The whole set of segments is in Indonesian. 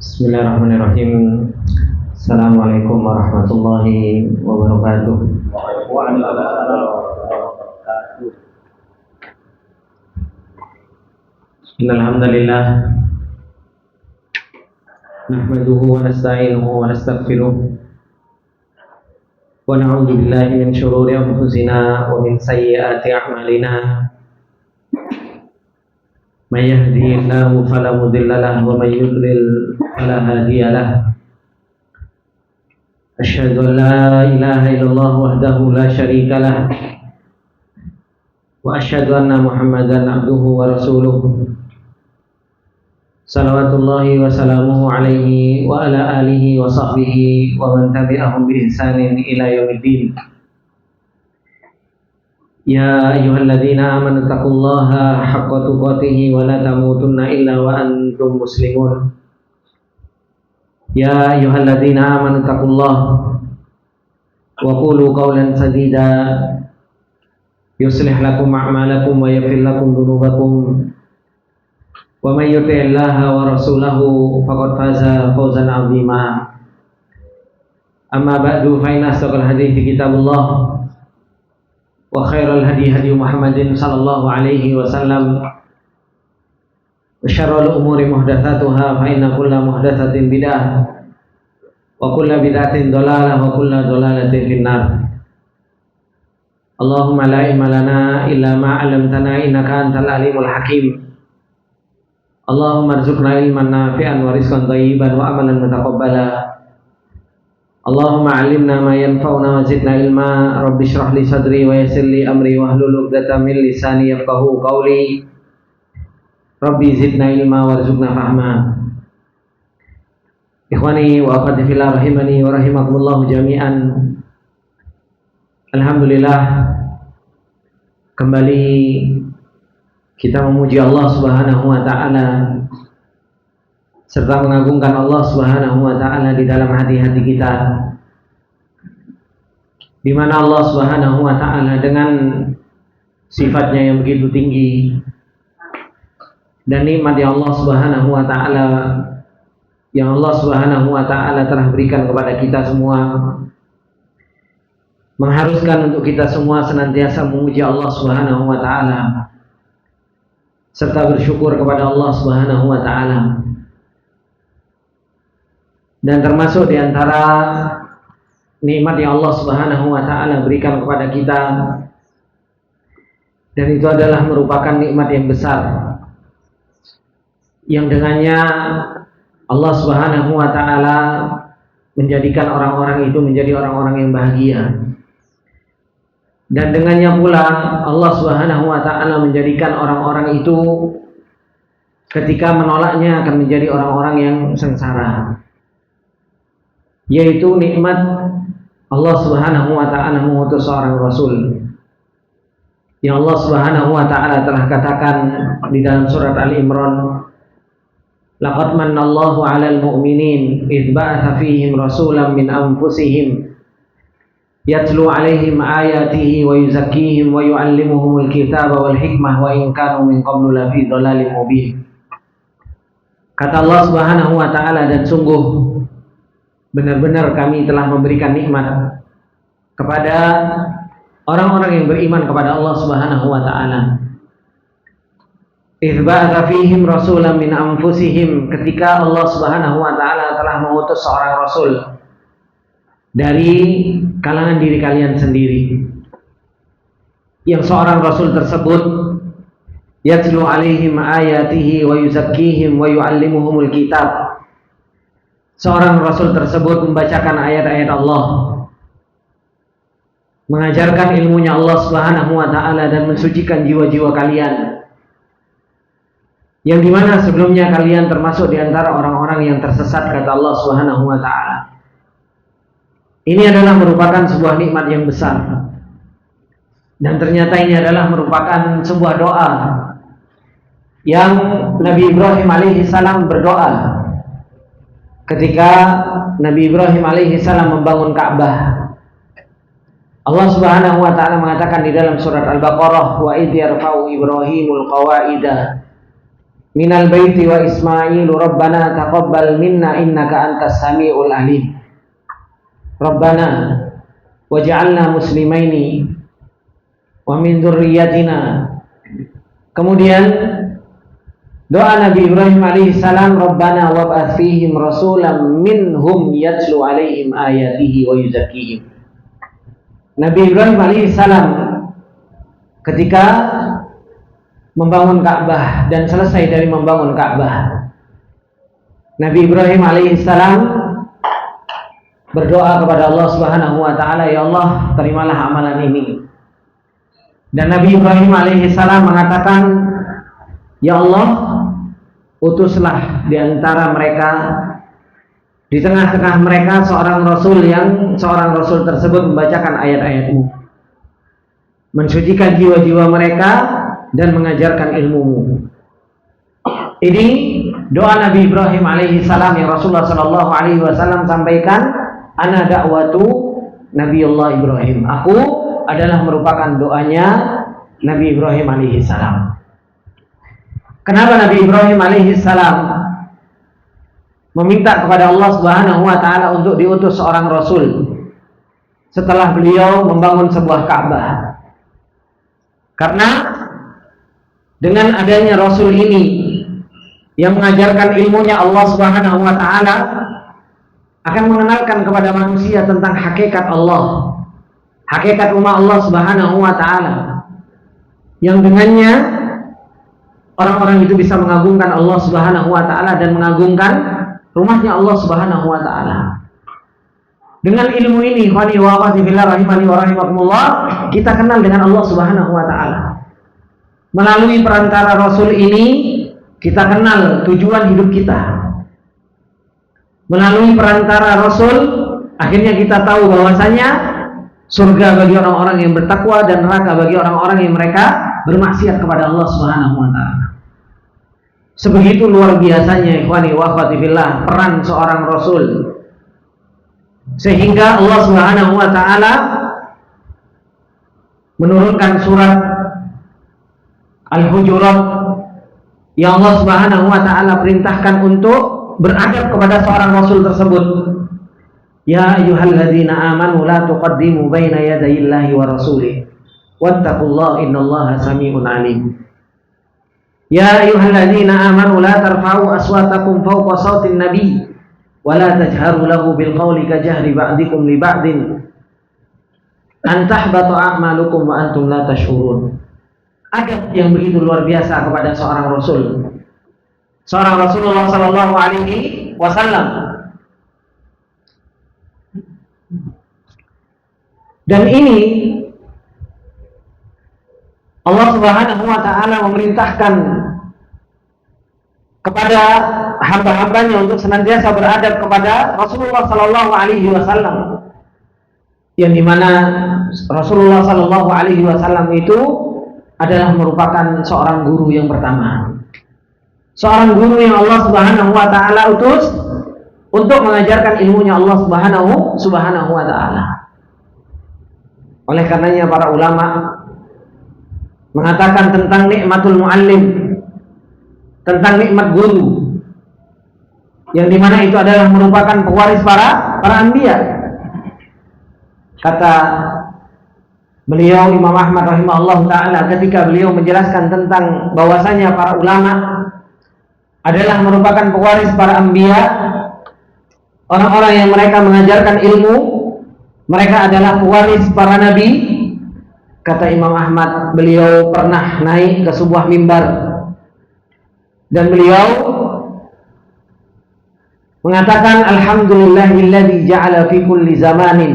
Bismillahirrahmanirrahim. Assalamualaikum warahmatullahi wabarakatuh. Innal hamdalillah nahmaduhu wa nasta'inuhu wa nastaghfiruh wa na'udzu billahi min shururi anfusina wa min sayyiati a'malina. May yahdihillahu fala mudilla lahu wa may yudlil fala hadiya lahu. Asyhadu an la ilaha illallah wahdahu la syarika lah wa asyhadu anna Muhammadan abduhu wa rasuluh. Salawatullahi wa salamuhu alaihi wa ala alihi wa sahbihi wa man tabi'ahum bi ihsanin ila yaumiddin. Ya ayyuhalladzina amanu taqullaha haqqa tuqatih wa la tamutunna illa wa antum muslimun. Ya ayyuhalladzina amanu taqullaha wa qulu qawlan sadida yuslih lakum a'malakum wa yaghfir lakum dhunubakum wa may yuti'illaha wa rasulahu faqad faza fawzan 'azima. Amma ba'du, fa inna asdaqal hadithi kitabullah wa khairal hadi hadi Muhammadin sallallahu alaihi wasallam wa syarrul umuri muhdatsatuha fa inna kulla muhdatsatin bid'ah wa kulla bid'atin dhalalah wa kulla dhalalatin finnar. Allahumma la ilma lana illa ma 'allamtana innaka antal alimul hakim. Allahumma arzuqna ilman nafi'an wa rizqan thayyiban wa amalan mutaqabbala. Allahumma 'allimna ma yanfa'una wa zidna ilma. Rabbi shrah li sadri wa yassir li amri wahlul 'uqdatam min lisani yafqahu qawli. Rabbi zidna ilma warzuqna fahma. Ikhwani wa akhwati fillah rahimani wa rahimakumullah jami'an. Alhamdulillah, kembali kita memuji Allah Subhanahu wa taala serta mengagungkan Allah Subhanahu wa taala di dalam hati-hati kita, di mana Allah Subhanahu wa taala dengan sifatnya yang begitu tinggi dan nikmat yang Allah Subhanahu wa taala telah berikan kepada kita semua, mengharuskan untuk kita semua senantiasa memuji Allah Subhanahu wa taala serta bersyukur kepada Allah Subhanahu wa taala. Dan termasuk di antara nikmat yang Allah Subhanahu wa taala berikan kepada kita, dan itu adalah merupakan nikmat yang besar yang dengannya Allah Subhanahu wa taala menjadikan orang-orang itu menjadi orang-orang yang bahagia. Dan dengannya pula Allah Subhanahu wa taala menjadikan orang-orang itu ketika menolaknya akan menjadi orang-orang yang sengsara. Yaitu nikmat Allah Subhanahu wa taala mengutus seorang rasul. Yang Allah Subhanahu wa taala telah katakan di dalam surat Ali Imran, laqad mannallahu 'alal mu'minin idz ba'atsa fihim rasulan min anfusihim yatlu 'alaihim ayatihi wa yuzakkihim wa yu'allimuhumul kitaba wal hikmah wa in kanu min qablu lafi dhalalin mubin. Kata Allah Subhanahu wa taala, dan sungguh benar-benar kami telah memberikan nikmat kepada orang-orang yang beriman kepada Allah Subhanahu wa taala. Idz ba'atsa fihim rasulan min anfusihim, ketika Allah Subhanahu wa taala telah mengutus seorang rasul dari kalangan diri kalian sendiri, yang seorang rasul tersebut yatlu 'alaihim ayatihi wa yuzakkihim wa yu'allimuhumul kitab. Seorang rasul tersebut membacakan ayat-ayat Allah, mengajarkan ilmunya Allah Subhanahu wa taala dan mensucikan jiwa-jiwa kalian, yang dimana sebelumnya kalian termasuk di antara orang-orang yang tersesat, kata Allah Subhanahu wa taala. Ini adalah merupakan sebuah nikmat yang besar. Dan ternyata ini adalah merupakan sebuah doa yang Nabi Ibrahim alaihi salam berdoa ketika Nabi Ibrahim alaihi salam membangun Ka'bah. Allah Subhanahu wa taala mengatakan di dalam surat Al-Baqarah, wa idh yarfa'u Ibrahimul qawaida minal baiti wa Ismailu rabbana taqabbal minna innaka antas samiul alim. Rabbana waj'alna muslimaini wa min dzurriyyatina. Kemudian doa Nabi Ibrahim alaihissalam, Rabbana wab'ats fihim rasulan minhum yatlu alaihim ayatihi wa yuzakkihim. Nabi Ibrahim alaihissalam ketika membangun Ka'bah dan selesai dari membangun Ka'bah, Nabi Ibrahim alaihissalam berdoa kepada Allah Subhanahu wa taala, ya Allah, terimalah amalan ini. Dan Nabi Ibrahim alaihissalam mengatakan, ya Allah, utuslah di antara mereka, di tengah-tengah mereka seorang rasul tersebut membacakan ayat-ayat-Mu, mensucikan jiwa-jiwa mereka dan mengajarkan ilmu-Mu. Ini doa Nabi Ibrahim alaihissalam yang Rasulullah sallallahu alaihi wasallam sampaikan, ana da'watu Nabiullah Ibrahim. Aku adalah merupakan doanya Nabi Ibrahim alaihissalam. Kenapa Nabi Ibrahim alaihissalam meminta kepada Allah Subhanahu wa taala untuk diutus seorang rasul setelah beliau membangun sebuah Ka'bah? Karena dengan adanya rasul ini yang mengajarkan ilmunya Allah Subhanahu wa taala akan mengenalkan kepada manusia tentang hakikat Allah, hakikat umat Allah Subhanahu wa taala, yang dengannya orang-orang itu bisa mengagungkan Allah Subhanahu wa taala dan mengagungkan rumahnya Allah Subhanahu wa taala. Dengan ilmu ini, ikhwani wa akhwati fillah rahimani wa rahimakumullah, kita kenal dengan Allah Subhanahu wa taala. Melalui perantara rasul ini kita kenal tujuan hidup kita. Melalui perantara rasul akhirnya kita tahu bahwasanya surga bagi orang-orang yang bertakwa dan neraka bagi orang-orang yang mereka bermaksiat kepada Allah Subhanahu wa taala. Sebegitu luar biasanya ikhwani wa akhwati fillah peran seorang rasul, sehingga Allah Subhanahu wa taala menurunkan surat Al-Hujurat yang Allah Subhanahu wa taala perintahkan untuk beradab kepada seorang rasul tersebut. Ya ayyuhalladzina amanu la tuqaddimu baina yadayillahi wa rasulih wattaqullaha innallaha samii'un 'aliim. Ya ayyuhalladzina amanu la tarfa'u aswatakum fawqa sawtin nabiy wa la tajharu lahu bil qawli kajahri ba'dikum li ba'din an tahbata a'malukum wa antum la tash'urun. Adab yang begitu luar biasa kepada seorang rasul, seorang Rasulullah sallallahu alaihi wasallam. Dan ini Allah Subhanahu wa taala memerintahkan kepada hamba-hambanya untuk senantiasa beradab kepada Rasulullah sallallahu alaihi wasallam, yang dimana Rasulullah sallallahu alaihi wasallam itu adalah merupakan seorang guru yang pertama, seorang guru yang Allah Subhanahu wa taala utus untuk mengajarkan ilmunya Allah Subhanahu wa taala. Oleh karenanya para ulama mengatakan tentang nikmatul muallim, tentang nikmat guru, yang dimana itu adalah merupakan pewaris para anbiya. Kata beliau Imam Ahmad rahimahullah ta'ala ketika beliau menjelaskan tentang bahwasanya para ulama adalah merupakan pewaris para anbiya, orang-orang yang mereka mengajarkan ilmu, mereka adalah pewaris para nabi. Kata Imam Ahmad, beliau pernah naik ke sebuah mimbar dan beliau mengatakan, alhamdulillahilladzi ja'ala fi kulli zamanin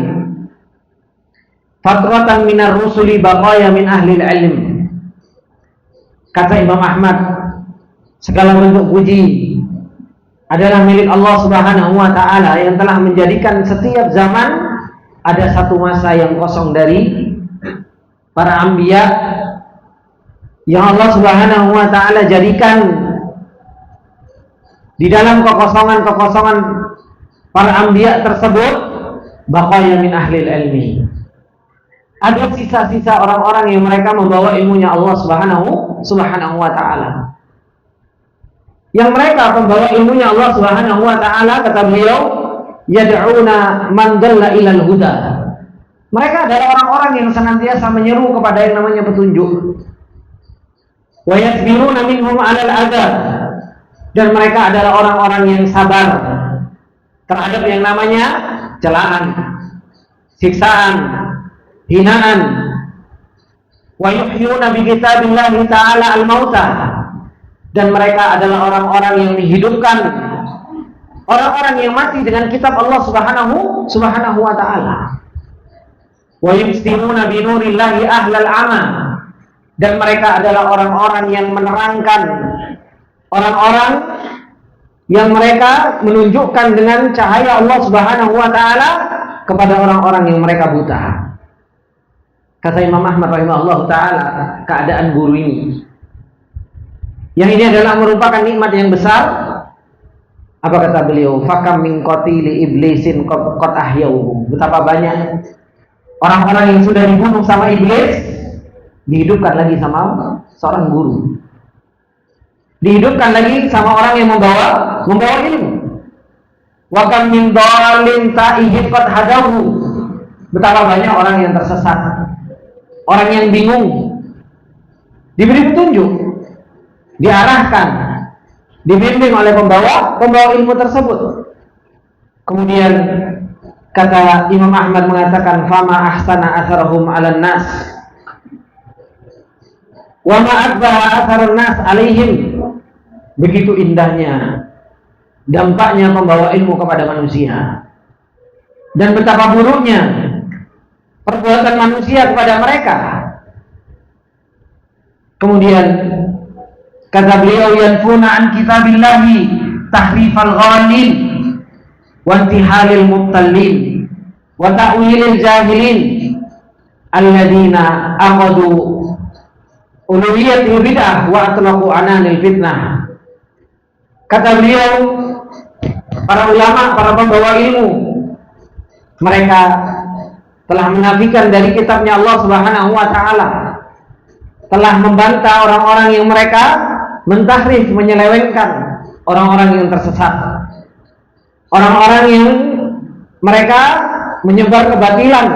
fatratan minar rusuli baqaya min ahli ilm. Kata Imam Ahmad, segala bentuk puji adalah milik Allah Subhanahu wa taala yang telah menjadikan setiap zaman ada satu masa yang kosong dari para anbiya yang Allah Subhanahu wa taala jadikan di dalam kekosongan-kekosongan para anbiya tersebut baqaya min ahli ilmi. Ada sisa-sisa orang-orang yang mereka membawa ilmunya Allah Subhanahu wa taala. yang mereka pembawa ilmunya Allah Subhanahu wa taala, kata beliau, yad'una man dalla ilal huda. Mereka adalah orang-orang yang senantiasa menyeru kepada yang namanya petunjuk. Wa yasbiruna minhum 'alal adab. Dan mereka adalah orang-orang yang sabar terhadap yang namanya celaan, siksaan, hinaan. Wa yuhyuna bi kitabillahi ta'ala al-mauta. Dan mereka adalah orang-orang yang dihidupkan, orang-orang yang mati dengan kitab Allah Subhanahu wa taala. Wa yustimuna bi nurillahi ahlal ama. Dan mereka adalah orang-orang yang menerangkan, orang-orang yang mereka menunjukkan dengan cahaya Allah Subhanahu wa taala kepada orang-orang yang mereka buta. Kata Imam Ahmad rahimahullah taala, keadaan guru ini, yang ini adalah merupakan nikmat yang besar. Apa kata beliau? Fakam min qatili iblisin qad ahyauhum. Betapa banyak orang-orang yang sudah dibunuh sama iblis dihidupkan lagi sama seorang guru. Dihidupkan lagi sama orang yang membawa ilmu. Wa kam min dhalin ta'ihin qad hadahu. Betapa banyak orang yang tersesat, orang yang bingung, diberi petunjuk, diarahkan, dibimbing oleh pembawa ilmu tersebut. Kemudian kata Imam Ahmad mengatakan, fama ahsana atharahum 'alan nas wa ma akbaha atharun nas 'alaihim. Begitu indahnya dampaknya pembawa ilmu kepada manusia, dan betapa buruknya perbuatan manusia kepada mereka. Kemudian kata beliau, yanfuna an kitabillahi tahrifal ghalin wa intihalil mubtallin wa ta'wilil jahilin alladzina aqadu uluhiyatil bid'ah wa atlaqu ananil fitnah. Kata beliau, para ulama, para pembawa ilmu, mereka telah menafikan dari kitabnya Allah Subhanahu wa taala, telah membantah orang-orang yang mereka mentahrif, menyelewengkan orang-orang yang tersesat, orang-orang yang mereka menyebar kebatilan,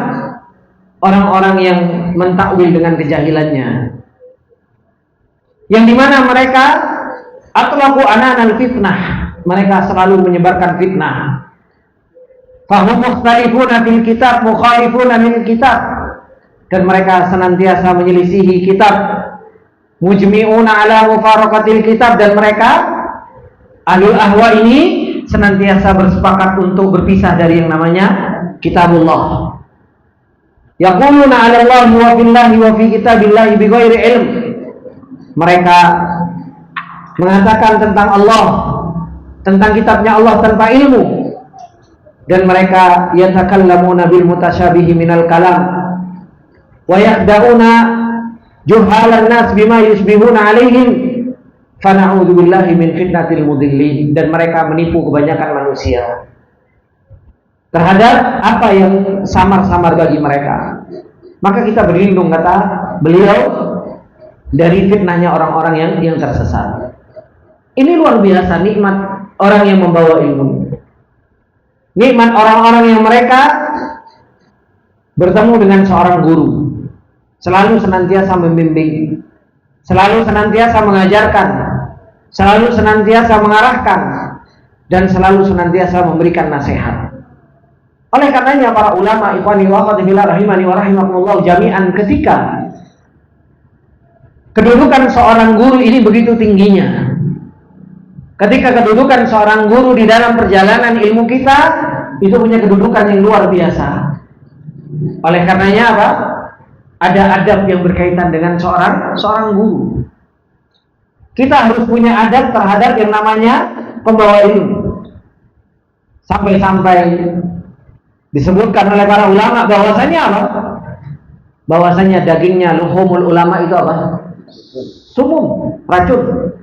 orang-orang yang mentakwil dengan kejahilannya, yang dimana mereka atlaqu ananal fitnah, mereka selalu menyebarkan fitnah. Fahum mukhtalifuna fil kitab mukhalifuna min kitab. Dan mereka senantiasa menyelisihi kitab, mujmi'una ala mufaraqatil kitab. Dan mereka ahlul ahwa ini senantiasa bersepakat untuk berpisah dari yang namanya kitabullah. Yaquluna 'ala Allah wa billahi wa fi kitabillahi bighairi ilm. Mereka mengatakan tentang Allah, tentang kitabnya Allah tanpa ilmu. Dan mereka yatakallamuna bil mutasyabihi minal kalam wa yakhda'una juhalan nas bima yusbihuna alaihim fa na'udzu billahi min fitnatil mudillin. Dan mereka menipu kebanyakan manusia terhadap apa yang samar-samar bagi mereka. Maka kita berlindung, kata beliau, dari fitnahnya orang-orang yang tersesat. Ini luar biasa nikmat orang yang membawa ilmu. Nikmat orang-orang yang mereka bertemu dengan seorang guru, selalu senantiasa membimbing, selalu senantiasa mengajarkan, selalu senantiasa mengarahkan, dan selalu senantiasa memberikan nasihat. Oleh karenanya para ulama, ikhwani wa akhwati fillah rahimani wa rahimakumullah jami'an, ketika kedudukan seorang guru ini begitu tingginya, ketika kedudukan seorang guru di dalam perjalanan ilmu kita itu punya kedudukan yang luar biasa. Oleh karenanya apa? Ada adab yang berkaitan dengan seorang guru. Kita harus punya adab terhadap yang namanya pembawa ilmu. Sampai-sampai disebutkan oleh para ulama bahwasanya apa? Bahwasanya dagingnya luhumul ulama itu apa? Sumum, racun.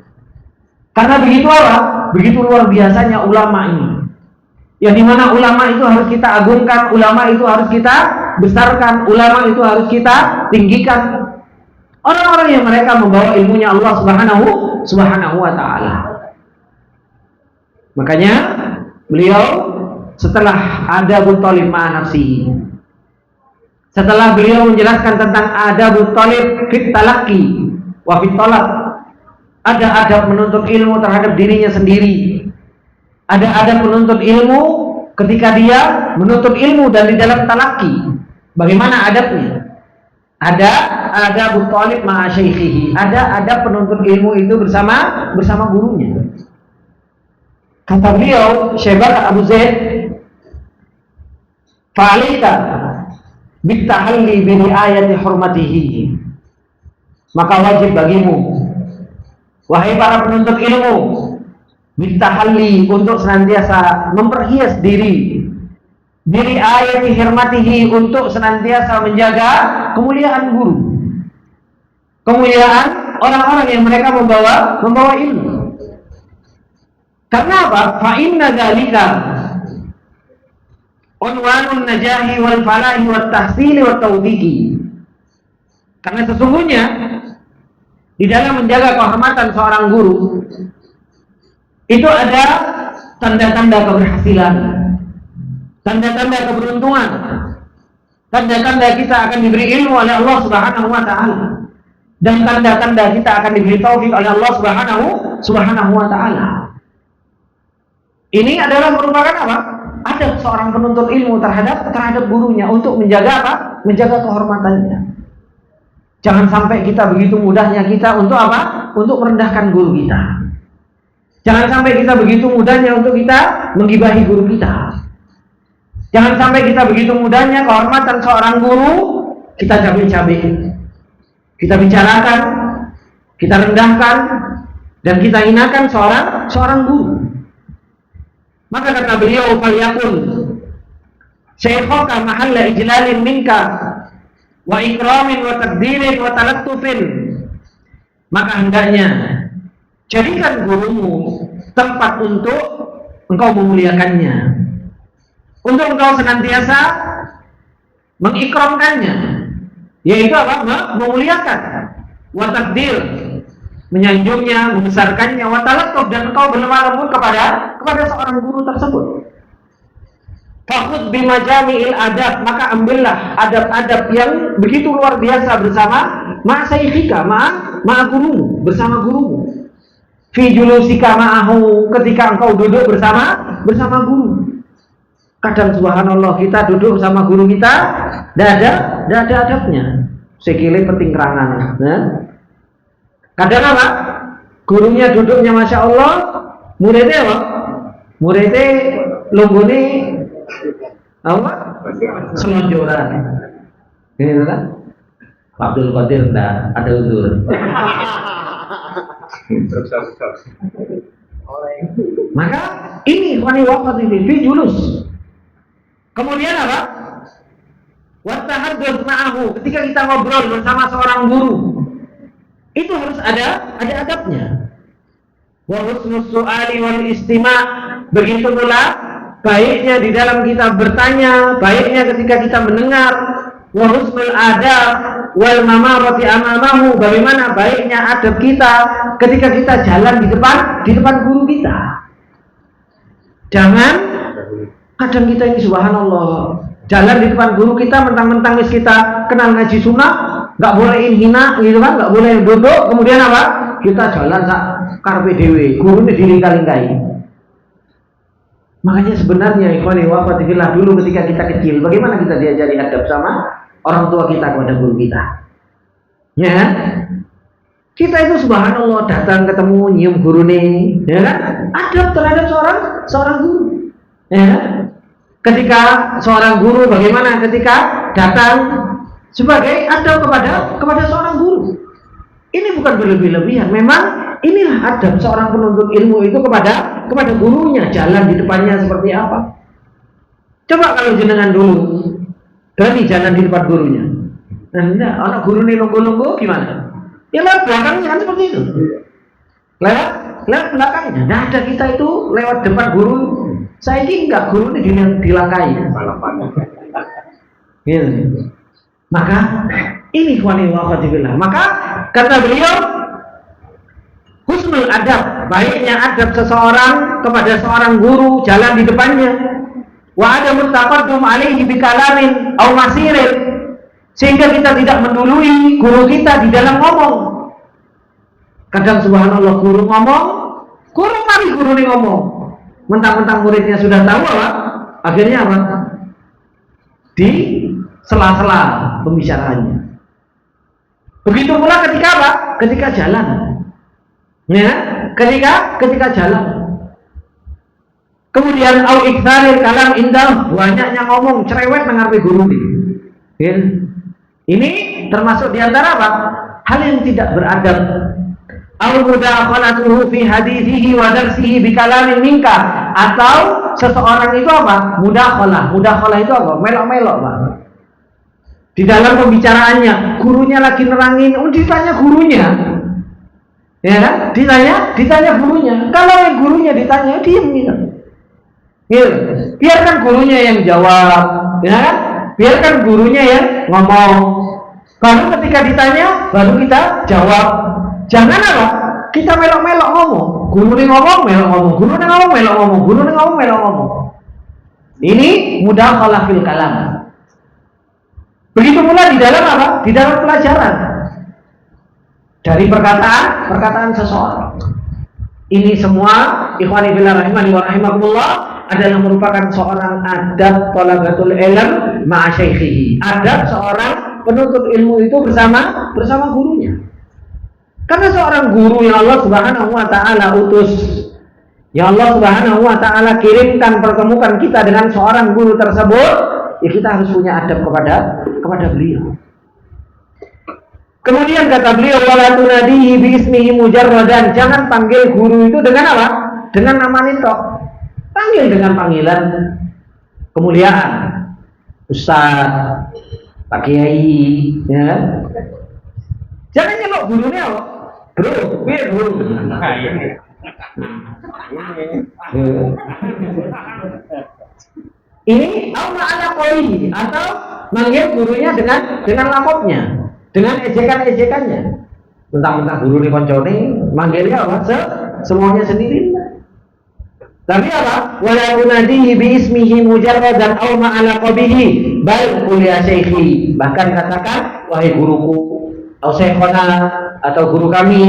Karena begitu apa? Begitu luar biasanya ulama ini. Yang dimana ulama itu harus kita agungkan, ulama itu harus kita besarkan, ulama itu harus kita tinggikan. Orang-orang yang mereka membawa ilmunya Allah Subhanahu wa ta'ala. Makanya beliau setelah adabut talib ma'a nafsihi, setelah beliau menjelaskan tentang adabut talib fit talaqi wa fit talab, ada adab menuntut ilmu terhadap dirinya sendiri, ada adab menuntut ilmu ketika dia menuntut ilmu dan di dalam talaqi, bagaimana adabnya? Ada adabut talib ma'a syaikhihi, ada adab penuntut ilmu itu bersama gurunya. Kata beliau, Syekh Abu Zaid, fa'alika bitahalli bi riayati hurmatihi, maka wajib bagimu, wahai para penuntut ilmu, bitahalli, untuk senantiasa memperhias diri, bi riayati hurmatihi, untuk senantiasa menjaga kemuliaan guru, kemuliaan orang-orang yang mereka membawa ilmu. Karena apa? Fa inna dzalika unwanun najahi wal falahi wat tahsili wat tawfiqi. Karena sesungguhnya di dalam menjaga kehormatan seorang guru itu ada tanda-tanda keberhasilan, tanda-tanda keberuntungan, tanda-tanda kita akan diberi ilmu oleh Allah Subhanahu wa taala, dan tanda-tanda kita akan diberi taufik oleh Allah Subhanahu wa taala. Ini adalah merupakan apa? Adab seorang penuntut ilmu terhadap gurunya untuk menjaga apa? Menjaga kehormatannya. Jangan sampai kita begitu mudahnya kita untuk apa? Untuk merendahkan guru kita. Jangan sampai kita begitu mudahnya untuk kita menggibahi guru kita. Jangan sampai kita begitu mudahnya kehormatan seorang guru kita cabik-cabik, kita bicarakan, kita rendahkan, dan kita hinakan seorang guru. Maka kata beliau, falyakun syaikhoka mahalla ijlalin minka wa ikramin wa takdirin wa talattufin, maka hendaknya jadikan gurumu tempat untuk engkau memuliakannya, untuk engkau senantiasa mengikramkannya, yaitu apa? Memuliakan, wa takdir, menyanjungnya, membesarkannya, wa talattuf, dan engkau berlemah lembut kepada seorang guru tersebut. Fakhudh bimajami'il adab, maka ambillah adab-adab yang begitu luar biasa bersama ma'asaikhika, gurumu, bersama gurumu. Fi julusika ma'ahu, ketika engkau duduk bersama guru. Kadang subhanallah kita duduk bersama guru kita tidak ada adabnya, sekile peting kerangan. Kadang apa? Gurunya duduknya masya Allah, muridnya apa? Muridnya lunggune apa? Selonjoran. Ini kan? Abdul Qadir tidak ada udur. Maka ini wani waqat ini fi julus. Kemudian apa? Wattahadduts ma'ahu, ketika kita ngobrol bersama seorang guru, itu harus ada adabnya. Wa husnus su'ali wal istima', begitu pula baiknya di dalam kita bertanya, baiknya ketika kita mendengar. Wa husnul adab wal mamarati amamahu, bagaimana baiknya adab kita ketika kita jalan di depan guru kita. Jangan kadang kita ini subhanallah jalan di depan guru kita, mentang-mentang kita kenal ngaji sunnah, nggak boleh hina gitu kan, nggak boleh duduk, kemudian apa? Kita jalan sak karpe dewe, guru ini dilingkai-lingkai. Makanya sebenarnya ikhwani wa akhwati dulu ketika kita kecil, bagaimana kita diajari adab sama orang tua kita kepada guru kita? Ya kan? Kita itu subhanallah datang ketemu nyium guru nih, ya kan? Adab terhadap seorang guru. Ya kan? Ketika seorang guru bagaimana ketika datang sebagai adab kepada seorang guru. Ini bukan berlebih-lebihan, memang inilah adab seorang penuntut ilmu itu kepada gurunya, jalan di depannya seperti apa. Coba kalau jenengan dulu berani jalan di depan gurunya. Nah, enggak, anak guru ini nunggu-nunggu gimana? Ya lewat belakangnya kan seperti itu. Lewat belakangnya. Nah, ada kita itu lewat depan guru. Saya ini enggak, guru ini dilangkai. Gitu. Maka ini ikhwani wa akhwati fillah. Maka kata beliau husnul adab baiknya adab seseorang kepada seorang guru jalan di depannya. Wa ada mustaqaddum alaihi bikalamin aw masirin, sehingga kita tidak mendului guru kita di dalam ngomong. Kadang subhanallah guru ngomong, guru mari guru ini ngomong. Mentang-mentang muridnya sudah tahu apa? Akhirnya apa? Di sela-sela pembicaraannya. Begitu pula ketika apa? Ketika jalan. Ya, ketika jalan. Kemudian au iktsaril kalam indah, banyaknya ngomong cerewet mengarepe guru ini. Ya. Ini termasuk di antara apa? Hal yang tidak beradab. Au mudakhalatuhu fi hadithihi wa darsihi bi kalamin minka, atau seseorang itu apa? Mudakhalah. Mudakhalah itu apa? Melok-melok, Pak. Di dalam pembicaraannya, gurunya lagi nerangin, ditanya gurunya. Ya kan? Ditanya gurunya. Kalau gurunya ditanya, diam gitu. Biarkan gurunya yang jawab, ya kan? Biarkan gurunya yang ngomong. Baru ketika ditanya, baru kita jawab. Jangan apa? Kita melok-melok ngomong. Guru ini ngomong, melok ngomong. Guru ini ngomong, melok ngomong. Guru ini ngomong, melok ngomong. Ini mudakhalah fil kalam. Begitu pula di dalam apa? Di dalam pelajaran. Dari perkataan seseorang. Ini semua ikhwani fillah rahimani wa rahimakumullah adalah merupakan seorang adab thalabatul ilm ma'a syaikhihi. Adab seorang penuntut ilmu itu bersama gurunya. Karena seorang guru yang Allah Subhanahu wa taala utus, yang Allah Subhanahu wa taala kirimkan, pertemukan kita dengan seorang guru tersebut, ya kita harus punya adab kepada beliau. Kemudian kata beliau, wala tunadihi bi ismihi mujarradan, jangan panggil guru itu dengan apa? Dengan nama nitok. Panggil dengan panggilan kemuliaan. Ustaz, Pak Kiai, ya. Jangan nyelok gurunya, apa? Bro, biar guru. Ini ala qoli, atau manggil gurunya dengan lakopnya, dengan ejekan-ejekannya. Mentang-mentang guru ini koncone, manggilnya apa? Semuanya sendiri. Tapi apa? Wala unadihi bi ismihi mujarradan aw ma'ala qabihi bal qul ya syaikhi. Bahkan katakan wahai guruku, atau syekhona, atau guru kami.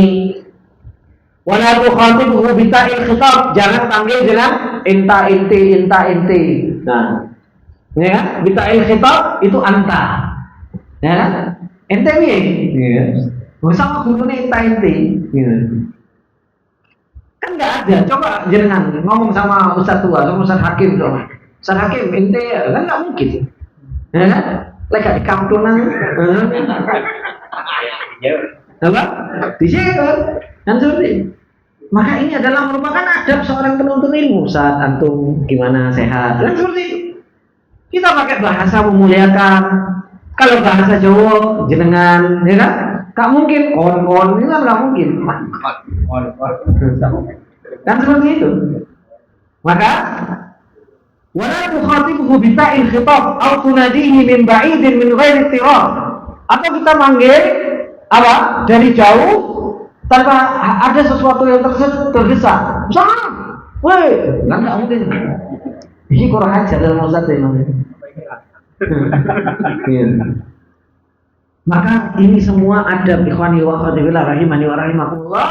Wala tukhatibhu bi ta'il khitab, jangan panggil dengan inta inti. Nah, ya kan? Bi ta'il khitab itu anta. Ya kan? Ente piye? Iya. Sama gurune inta inti. Gitu. Kan enggak ada. Coba jenengan ngomong sama ustaz tua, sama ustaz hakim coba. Ustaz hakim ente kan enggak mungkin. Ya kan? Lek di kampungan. Apa? Disihkan. Dan seperti. Maka ini adalah merupakan adab seorang penuntut ilmu. Saat antum gimana, sehat? Dan seperti itu. Kita pakai bahasa memuliakan. Kalau bahasa Jawa jenengan, ya kan? Gak mungkin kon ini kan gak mungkin. Dan seperti itu. Maka wala tukhatibuhu bi ta'il khitab aw tunadihi min ba'idin min ghairi tirab. Atau kita manggil apa? Dari jauh tanpa ada sesuatu yang tergesa. Misalnya, woi, enggak mungkin. Ini kurang ajar dalam Ustaz ini. Maka ini semua adab ikhwani wa akhwati fillah rahimani wa rahimakumullah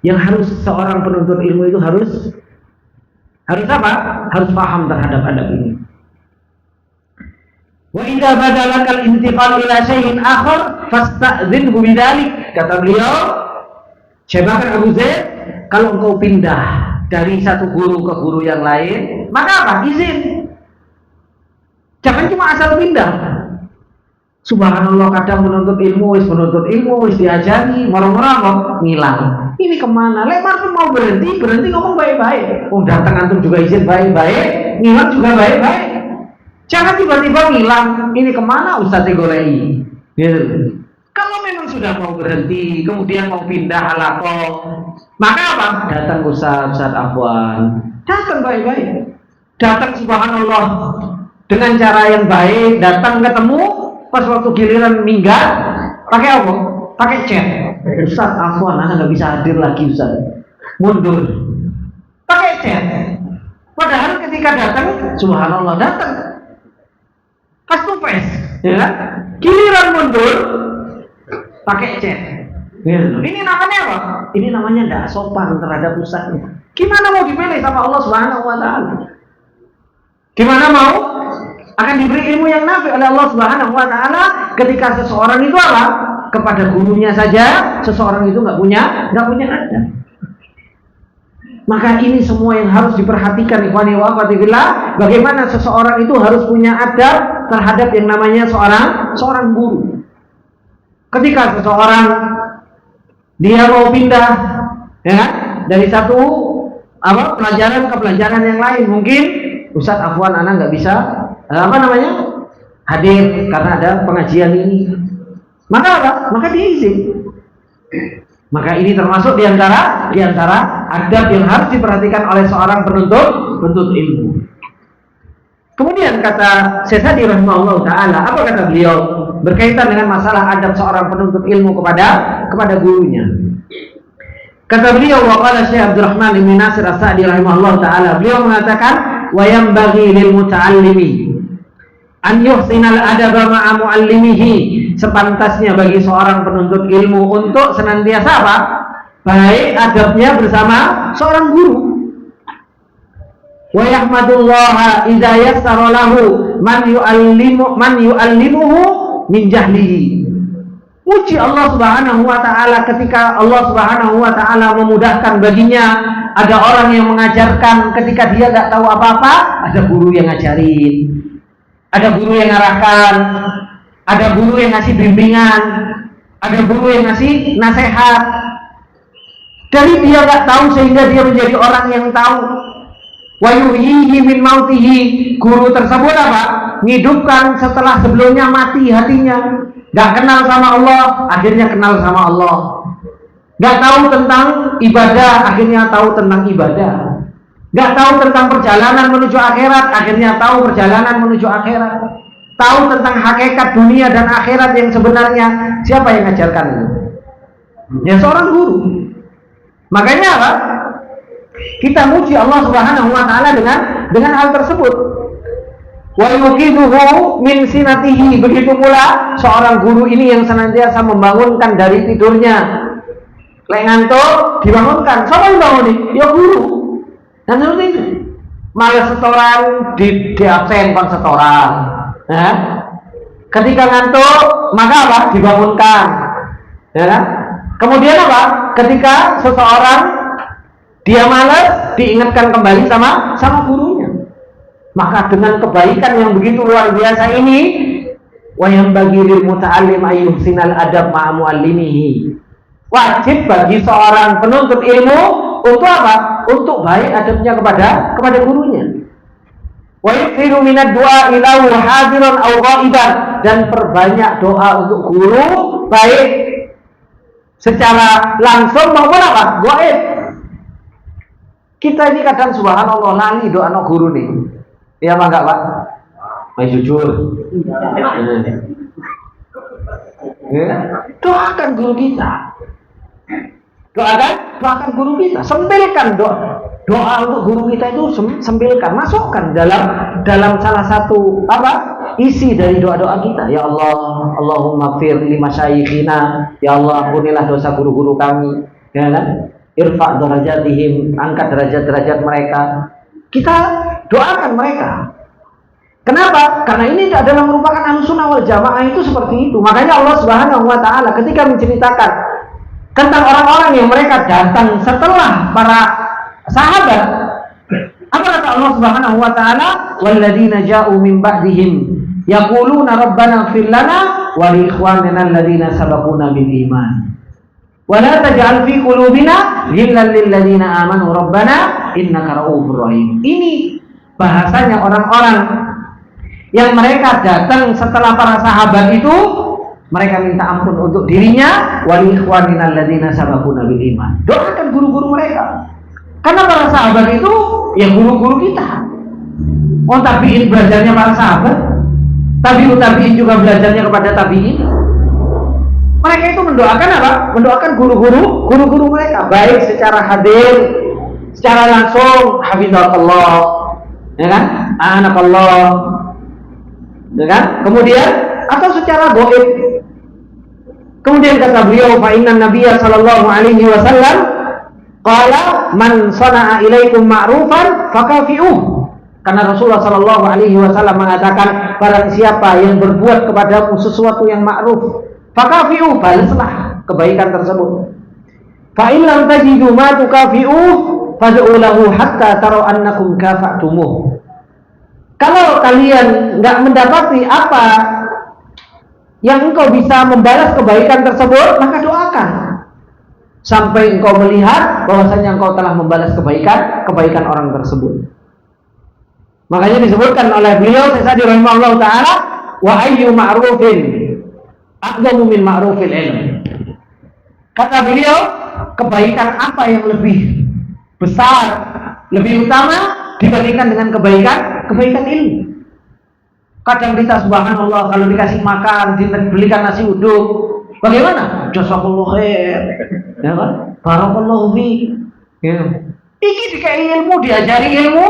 yang harus seorang penuntut ilmu itu harus apa? Harus paham terhadap adab ini. Wa idza badalakal intiqal ila syai'in akhar fasta'dzinhu bidzalik. Kata beliau, Syekh Bakar Abu Zaid, kalau engkau pindah dari satu guru ke guru yang lain, maka apa? Izin. Jangan cuma asal pindah. Subhanallah, kadang menuntut ilmu wis diajari, moro-moro ngilang. Ini kemana? Lemar pun mau berhenti ngomong baik-baik. Oh, datang antum juga izin baik-baik, ngilang juga baik-baik. Jangan tiba-tiba ngilang. Ini kemana Ustaz golei? Gitu. Kalau memang sudah mau berhenti, kemudian mau pindah halaqah, maka apa? Datang Ustaz Afwan. Datang baik-baik. Datang subhanallah dengan cara yang baik, datang ketemu. Pas waktu giliran minggat, pakai apa? Pakai chat. Ustaz Afwan, nggak bisa hadir lagi Ustaz. mundur, pakai chat. Padahal ketika datang, subhanallah datang, face to face, ya kan? Giliran mundur, pakai chat. Ini namanya apa? Ini namanya tidak sopan terhadap ustaznya. Gimana mau dipilih sama Allah Subhanahu Wa Taala? Gimana mau akan diberi ilmu yang nafi oleh Allah Subhanahu Wa Taala ketika seseorang itu apa? Kepada gurunya saja, seseorang itu nggak punya adab. Maka ini semua yang harus diperhatikan, ikhwani wa akhwati fillah. Bagaimana seseorang itu harus punya adab terhadap yang namanya seorang guru. Ketika seseorang dia mau pindah, ya, dari satu pelajaran ke pelajaran yang lain, mungkin Ustaz afwan anak nggak bisa hadir karena ada pengajian ini. Maka apa? Maka diizin. Maka ini termasuk diantara adab yang harus diperhatikan oleh seorang penuntut ilmu. Kemudian kata Syekh Sa'di rahimahullah taala, apa kata beliau berkaitan dengan masalah adab seorang penuntut ilmu kepada gurunya? Kata beliau, wa qala Syekh Abdurrahman bin Nasir As-Sa'di rahimahullah taala, beliau mengatakan, wa yanbaghi lil muta'allimi an yuhsinal adaba ma'a mu'allimihi, sepantasnya bagi seorang penuntut ilmu untuk senantiasa apa? Baik adabnya bersama seorang guru. Wa yahmadullaha idza yassara lahu man yu'allimuhu min jahlihi. Puji Allah Subhanahu wa taala ketika Allah Subhanahu wa taala memudahkan baginya ada orang yang mengajarkan ketika dia enggak tahu apa-apa, ada guru yang ngajarin. Ada guru yang ngarahkan, ada guru yang ngasih bimbingan, ada guru yang ngasih nasihat. Dari dia enggak tahu sehingga dia menjadi orang yang tahu. Wa yuhyihi min mautihi, guru tersebut apa? Menghidupkan setelah sebelumnya mati hatinya. Gak kenal sama Allah, akhirnya kenal sama Allah. Gak tahu tentang ibadah, akhirnya tahu tentang ibadah. Gak tahu tentang perjalanan menuju akhirat, akhirnya tahu perjalanan menuju akhirat. Tahu tentang hakikat dunia dan akhirat yang sebenarnya. Siapa yang ngajarkan itu? Ya seorang guru. Makanya apa? Kita muji Allah Subhanahu wa taala dengan hal tersebut. Wa yuqiduhu min sinatihi, begitu pula seorang guru ini yang senantiasa membangunkan dari tidurnya. Lek ngantuk dibangunkan. Siapa yang bangunin? Ya guru. Dan seperti itu. Malah setoran di absen kon setoran. Ya. Ketika ngantuk maka apa? Dibangunkan. Ya. Kemudian apa? Ketika seseorang dia malas, diingatkan kembali sama gurunya. Maka dengan kebaikan yang begitu luar biasa ini, wa yanbaghi lil muta'allim ayyuhsinal adab ma'a muallimihi. Wajib bagi seorang penuntut ilmu untuk apa? Untuk baik adabnya kepada gurunya. Wa yukthiru minad du'a ilahu hadiran aw ghaiban, dan perbanyak doa untuk guru baik secara langsung maupun apa? Gaib. Kita ini kadang subhanallah lali doa no guru nih. Iya apa enggak, Pak? Masih jujur. Doakan guru kita. Doakan guru kita. Sempilkan doa untuk guru kita itu sempilkan, masukkan dalam salah satu isi dari doa-doa kita. Ya Allah, Allahumma fir li masyayikhina. Ya Allah, ampunilah dosa guru-guru kami. Ya kan? Irfa' darajatihim, angkat derajat-derajat mereka. Kita doakan mereka. Kenapa? Karena ini adalah merupakan Ahlussunnah wal Jamaah itu seperti itu. Makanya Allah Subhanahu wa taala ketika menceritakan tentang orang-orang yang mereka datang setelah para sahabat, apa kata Allah Subhanahu wa taala? Walladzina ja'u min ba'dihim yaquluna rabbana ighfir lana wa li ikhwanina alladzina sabaquna bil iman. Wala taj'al fi qulubina ghillan lil ladzina amanu rabbana innaka ra'ufur rahim. Ini bahasanya orang-orang yang mereka datang setelah para sahabat itu, mereka minta ampun untuk dirinya, wa li ikhwanina alladzina sabaquna bil iman. Doakan guru-guru mereka. Karena para sahabat itu ya guru-guru kita. Oh, tabi'in belajarnya para sahabat. Tabi'in juga belajarnya kepada tabi'in. Mereka itu mendoakan apa? Mendoakan guru-guru mereka, baik secara hadir, secara langsung, hafizahullah, ya kan? Anakallah, ya kan? Kemudian atau secara gaib. Kemudian kata beliau, fa inna nabiyya sallallahu alaihi wasallam qala man sana'a ilaikum ma'rufan fakafi'uh. Karena Rasulullah sallallahu alaihi wasallam mengatakan, barang siapa yang berbuat kepadamu sesuatu yang ma'ruf, fakafi'uh, balaslah kebaikan tersebut. Fa in lam tajidu ma tukafi'uh fad'u lahu hatta taru annakum kafa'tumuh. Kalau kalian enggak mendapati apa yang engkau bisa membalas kebaikan tersebut, maka doakan sampai engkau melihat bahwasanya engkau telah membalas kebaikan orang tersebut. Makanya disebutkan oleh beliau Sa'di rahimahullah taala, wa ayyu ma'rufin aqdamu min ma'rufil ilm. Kata beliau, kebaikan apa yang lebih besar, lebih utama dibandingkan dengan kebaikan ilmu. Kadang kita subhanallah kalau dikasih makan, dibelikan nasi uduk, bagaimana? Jazakallahu khair, ya kan? Barakallahu fi. Ya. Iki dikai ilmu, diajari ilmu,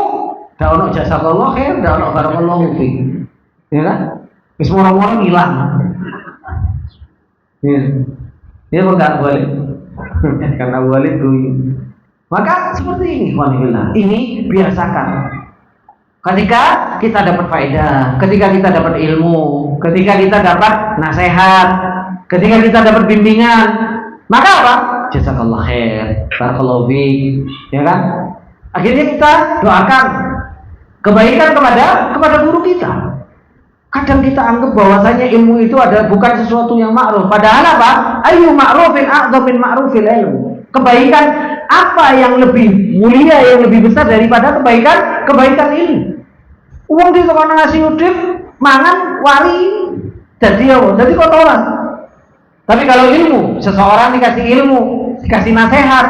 dak ono jazakallahu khair, dak ono barakallahu fi. Ya kan? Wis moro-moro ilang. Ya. Dia enggak balik. Karena balik dulu. Maka seperti ini, walillah. Ini biasakan. Ketika kita dapat faedah, ketika kita dapat ilmu, ketika kita dapat nasihat, ketika kita dapat bimbingan, maka apa? Jazakallah khair, barakallahu fiik, ya kan? Akhirnya kita doakan kebaikan kepada guru kita. Kadang kita anggap bahwasanya ilmu itu adalah bukan sesuatu yang ma'ruf. Padahal apa? Ayyu ma'rufin a'dham min ma'rufil ilm. Kebaikan apa yang lebih mulia, yang lebih besar daripada kebaikan ilmu? Uang di tukang nasi udip, mangan, wari, jadi kotoran. Tapi kalau ilmu, seseorang dikasih ilmu, dikasih nasihat,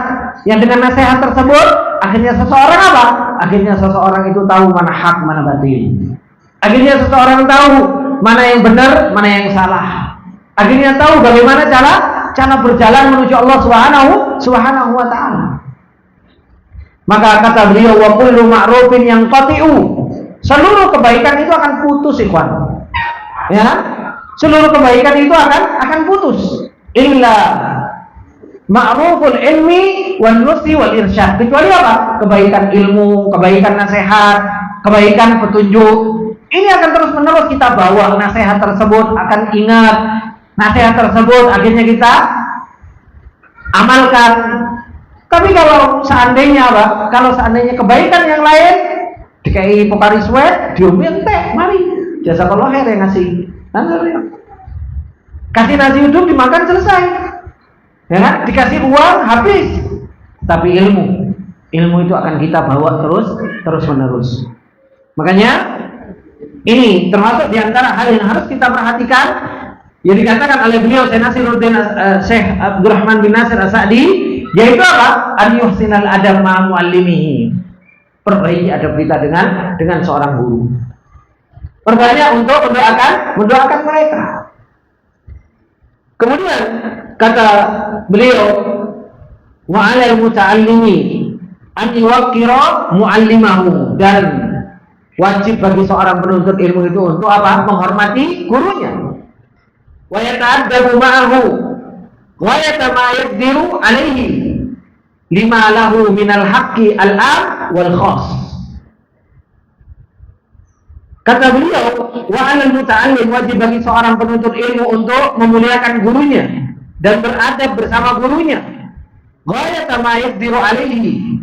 yang dengan nasihat tersebut, akhirnya seseorang apa? Akhirnya seseorang itu tahu mana hak, mana batil. Akhirnya seseorang tahu mana yang benar, mana yang salah. Akhirnya tahu bagaimana cara berjalan menuju Allah Subhanahu wa taala. Maka kata beliau, wa kullu ma'rufin yang qati'u. Seluruh kebaikan itu akan putus, ikhwan. Ya, seluruh kebaikan itu akan putus. Illa ma'ruful ilmi wan nusi wal irsyad. Kecuali apa? Kebaikan ilmu, kebaikan nasihat, kebaikan petunjuk. Ini akan terus menerus kita bawa nasihat tersebut, akan ingat nasihat tersebut, akhirnya kita amalkan. Tapi kalau seandainya apa? Kalau seandainya kebaikan yang lain dikai Pokari Sweat, diomelin teh, mari. Jazakallah khair yang ngasih. Kasih nasi uduk dimakan selesai. Ya kan? Dikasih uang habis. Tapi ilmu itu akan kita bawa terus menerus. Makanya ini termasuk diantara hal yang harus kita perhatikan yang dikatakan oleh beliau Syekh Abdurrahman bin Nasir As-Sa'di, yaitu apa? An yuhsinal adab ma'a muallimihi. Perbaiki adab kita dengan seorang guru. Perbanyak untuk mendoakan mereka. Kemudian kata beliau, wa 'alal muta'allimi an yuwaqqira mu'allimahu, dan wajib bagi seorang penuntut ilmu itu untuk apa? Menghormati gurunya. Wa yata'addabu ma'ahu wa yatamayaddiru 'alaihi lima lahu minal haqqi al-am wal khas. Kata beliau, wa 'alal muta'allim, wajib bagi seorang penuntut ilmu untuk memuliakan gurunya dan beradab bersama gurunya. Wa yatamayaddiru 'alaihi,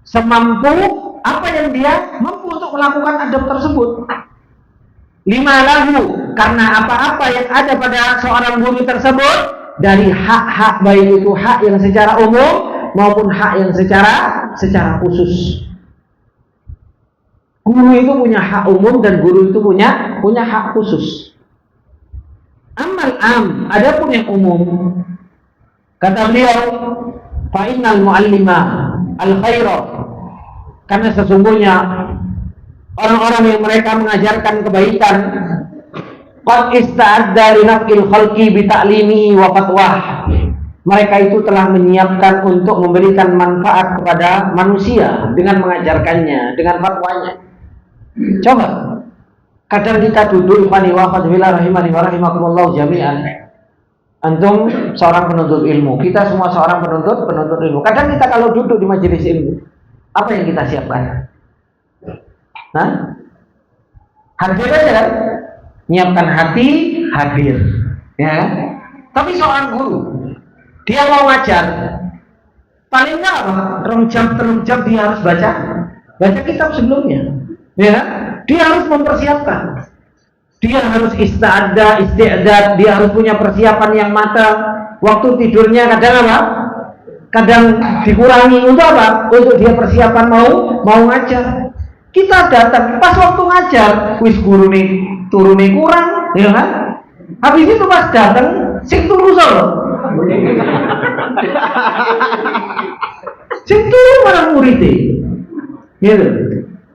semampu apa yang dia mampu untuk melakukan adab tersebut. Lima lahu, karena apa-apa yang ada pada seorang guru tersebut dari hak-hak, baik itu hak yang secara umum maupun hak yang secara khusus. Guru itu punya hak umum dan guru itu punya hak khusus. Amal am, adapun yang umum, kata beliau, fa innal muallima al khaira, karena sesungguhnya orang-orang yang mereka mengajarkan kebaikan, qad ista'adda li naf'il khalqi bi ta'limihi wa fatwah. Mereka itu telah menyiapkan untuk memberikan manfaat kepada manusia dengan mengajarkannya, dengan fatwanya. Coba, kadang kita duduk ikhwani wa akhwati rahimani wa rahimakumullah jami'an. Antum seorang penuntut ilmu, kita semua seorang penuntut ilmu. Kadang kita kalau duduk di majelis ilmu, apa yang kita siapkan? Hah? Hadir aja kan? Nyiapkan hati, hadir. Ya. Tapi seorang guru, dia mau ngajar, paling nggak apa? 2 jam, 3 jam dia harus baca kitab sebelumnya. Ya, dia harus mempersiapkan. Dia harus isti'dad, dia harus punya persiapan yang matang. Waktu tidurnya kadang apa? Kadang dikurangi untuk apa? Untuk dia persiapan mau ngajar. Kita datang pas waktu ngajar, wis guru nih turune kurang, ya kan? Habis itu pas datang, sing turu solo. Sing turu malah muridnya. Gitu.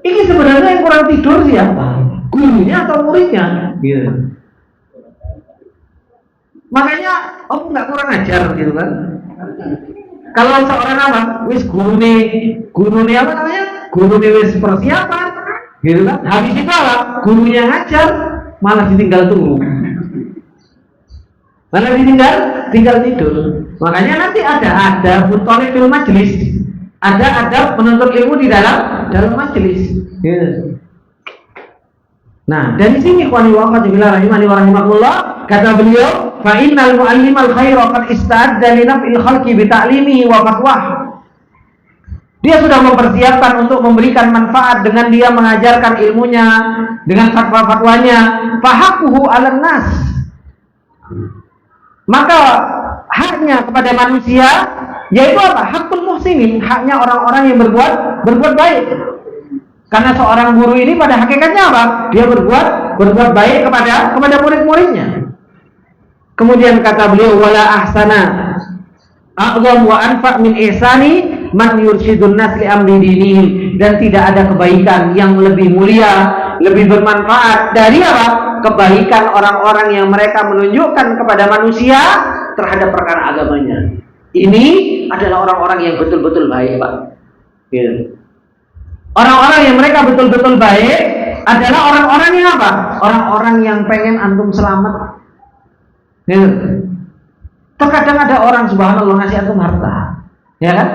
Ini sebenarnya yang kurang tidur siapa? Gurunya atau muridnya? Gitu. Makanya, nggak kurang ajar gitu kan? Kalau seorang apa? Wis guru nih apa namanya? Guru nih wis persiapan, gitu kan? Habis itu apa? Gurunya ngajar, malah ditinggal tunggu. Malah tinggal tidur. Makanya nanti ada mutolib fil majlis, ada penuntut ilmu di dalam majelis. Gitu. Nah, dari sini ikhwani wa akhwati fillah rahimani wa rahimakumullah, kata beliau, fa innal muallimal khaira qad ista'adda li naf'il khalqi bi ta'limihi wa fatwah. Dia sudah mempersiapkan untuk memberikan manfaat dengan dia mengajarkan ilmunya, dengan fatwa-fatwanya. Fahaquhu 'alan nas. Maka haknya kepada manusia yaitu apa? Hakul muhsinin, haknya orang-orang yang berbuat baik. Karena seorang guru ini pada hakikatnya apa? Dia berbuat baik kepada murid-muridnya. Kemudian kata beliau, wala ahsana a'zam wa anfa' min ihsani man yursyidun nas li amri dinihi. Dan tidak ada kebaikan yang lebih mulia, lebih bermanfaat dari apa? Kebaikan orang-orang yang mereka menunjukkan kepada manusia terhadap perkara agamanya. Ini adalah orang-orang yang betul-betul baik, Pak. Gitu. Orang-orang yang mereka betul-betul baik adalah orang-orang yang apa? Orang-orang yang pengen antum selamat. Gitu. Terkadang ada orang subhanallah ngasih antum harta, ya kan?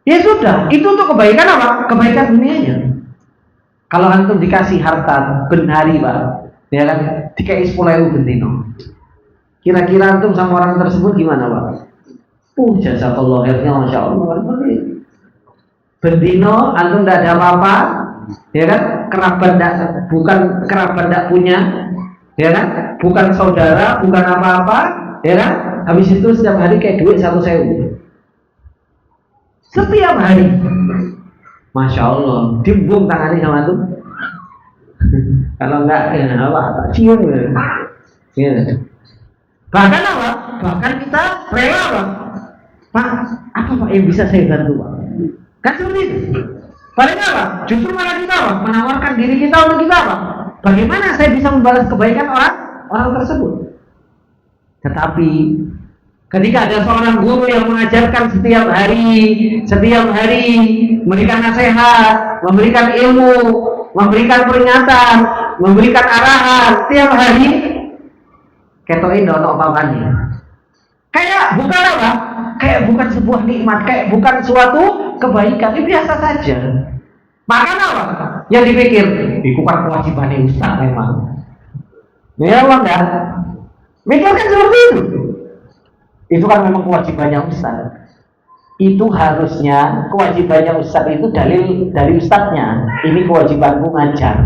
Ya sudah, itu untuk kebaikan apa? Kebaikan dunianya. Kalau antum dikasih harta benari, Pak, ya kan? Dikai 10.000 bendino. Kira-kira antum sama orang tersebut gimana, Pak? Jazakallah khairnya, masya Allah. Bendino antum tidak ada apa-apa, ya kan? Bukan kerabat tidak punya, ya kan? Bukan saudara, bukan apa-apa, ya kan? Habis itu setiap hari kayak duit 1.000. Setiap hari, masya Allah, dibuang tangannya sama antum. Kalau enggak, ya apa? Tak cium, ya. Bahkan apa? Bahkan kita rela, Pak. Pak, apa Pak yang bisa saya bantu, Pak? Kan seperti itu. Paling apa? Justru malah kita apa? Menawarkan diri kita untuk kita apa? Bagaimana saya bisa membalas kebaikan orang tersebut? Tetapi ketika ada seorang guru yang mengajarkan setiap hari memberikan nasihat, memberikan ilmu, memberikan peringatan, memberikan arahan setiap hari, ketoin ono apa-apanya. Kayak bukan apa? Kayak bukan sebuah nikmat, kayak bukan suatu kebaikan, ini biasa saja. Maka apa? Yang dipikir, itu kan kewajibannya Ustaz memang. Ya Allah enggak? Mikirkan seperti itu. Itu kan memang kewajibannya Ustaz. Itu harusnya kewajibannya Ustaz itu dari Ustaznya. Ini kewajibanku ngajar.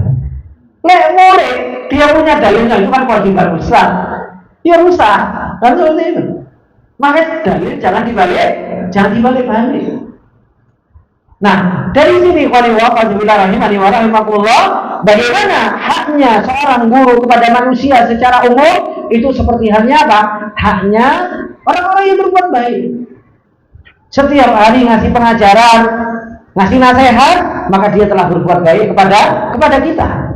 Lek murid, dia punya dalilnya, itu kan kewajiban Ustaz. Ya rusak, kan seperti itu. Maka dalil jangan dibalik. Nah, dari sini bagaimana haknya seorang guru kepada manusia secara umum itu seperti halnya apa? Haknya orang-orang yang berbuat baik. Setiap hari ngasih pengajaran, ngasih nasihat, maka dia telah berbuat baik kepada kita.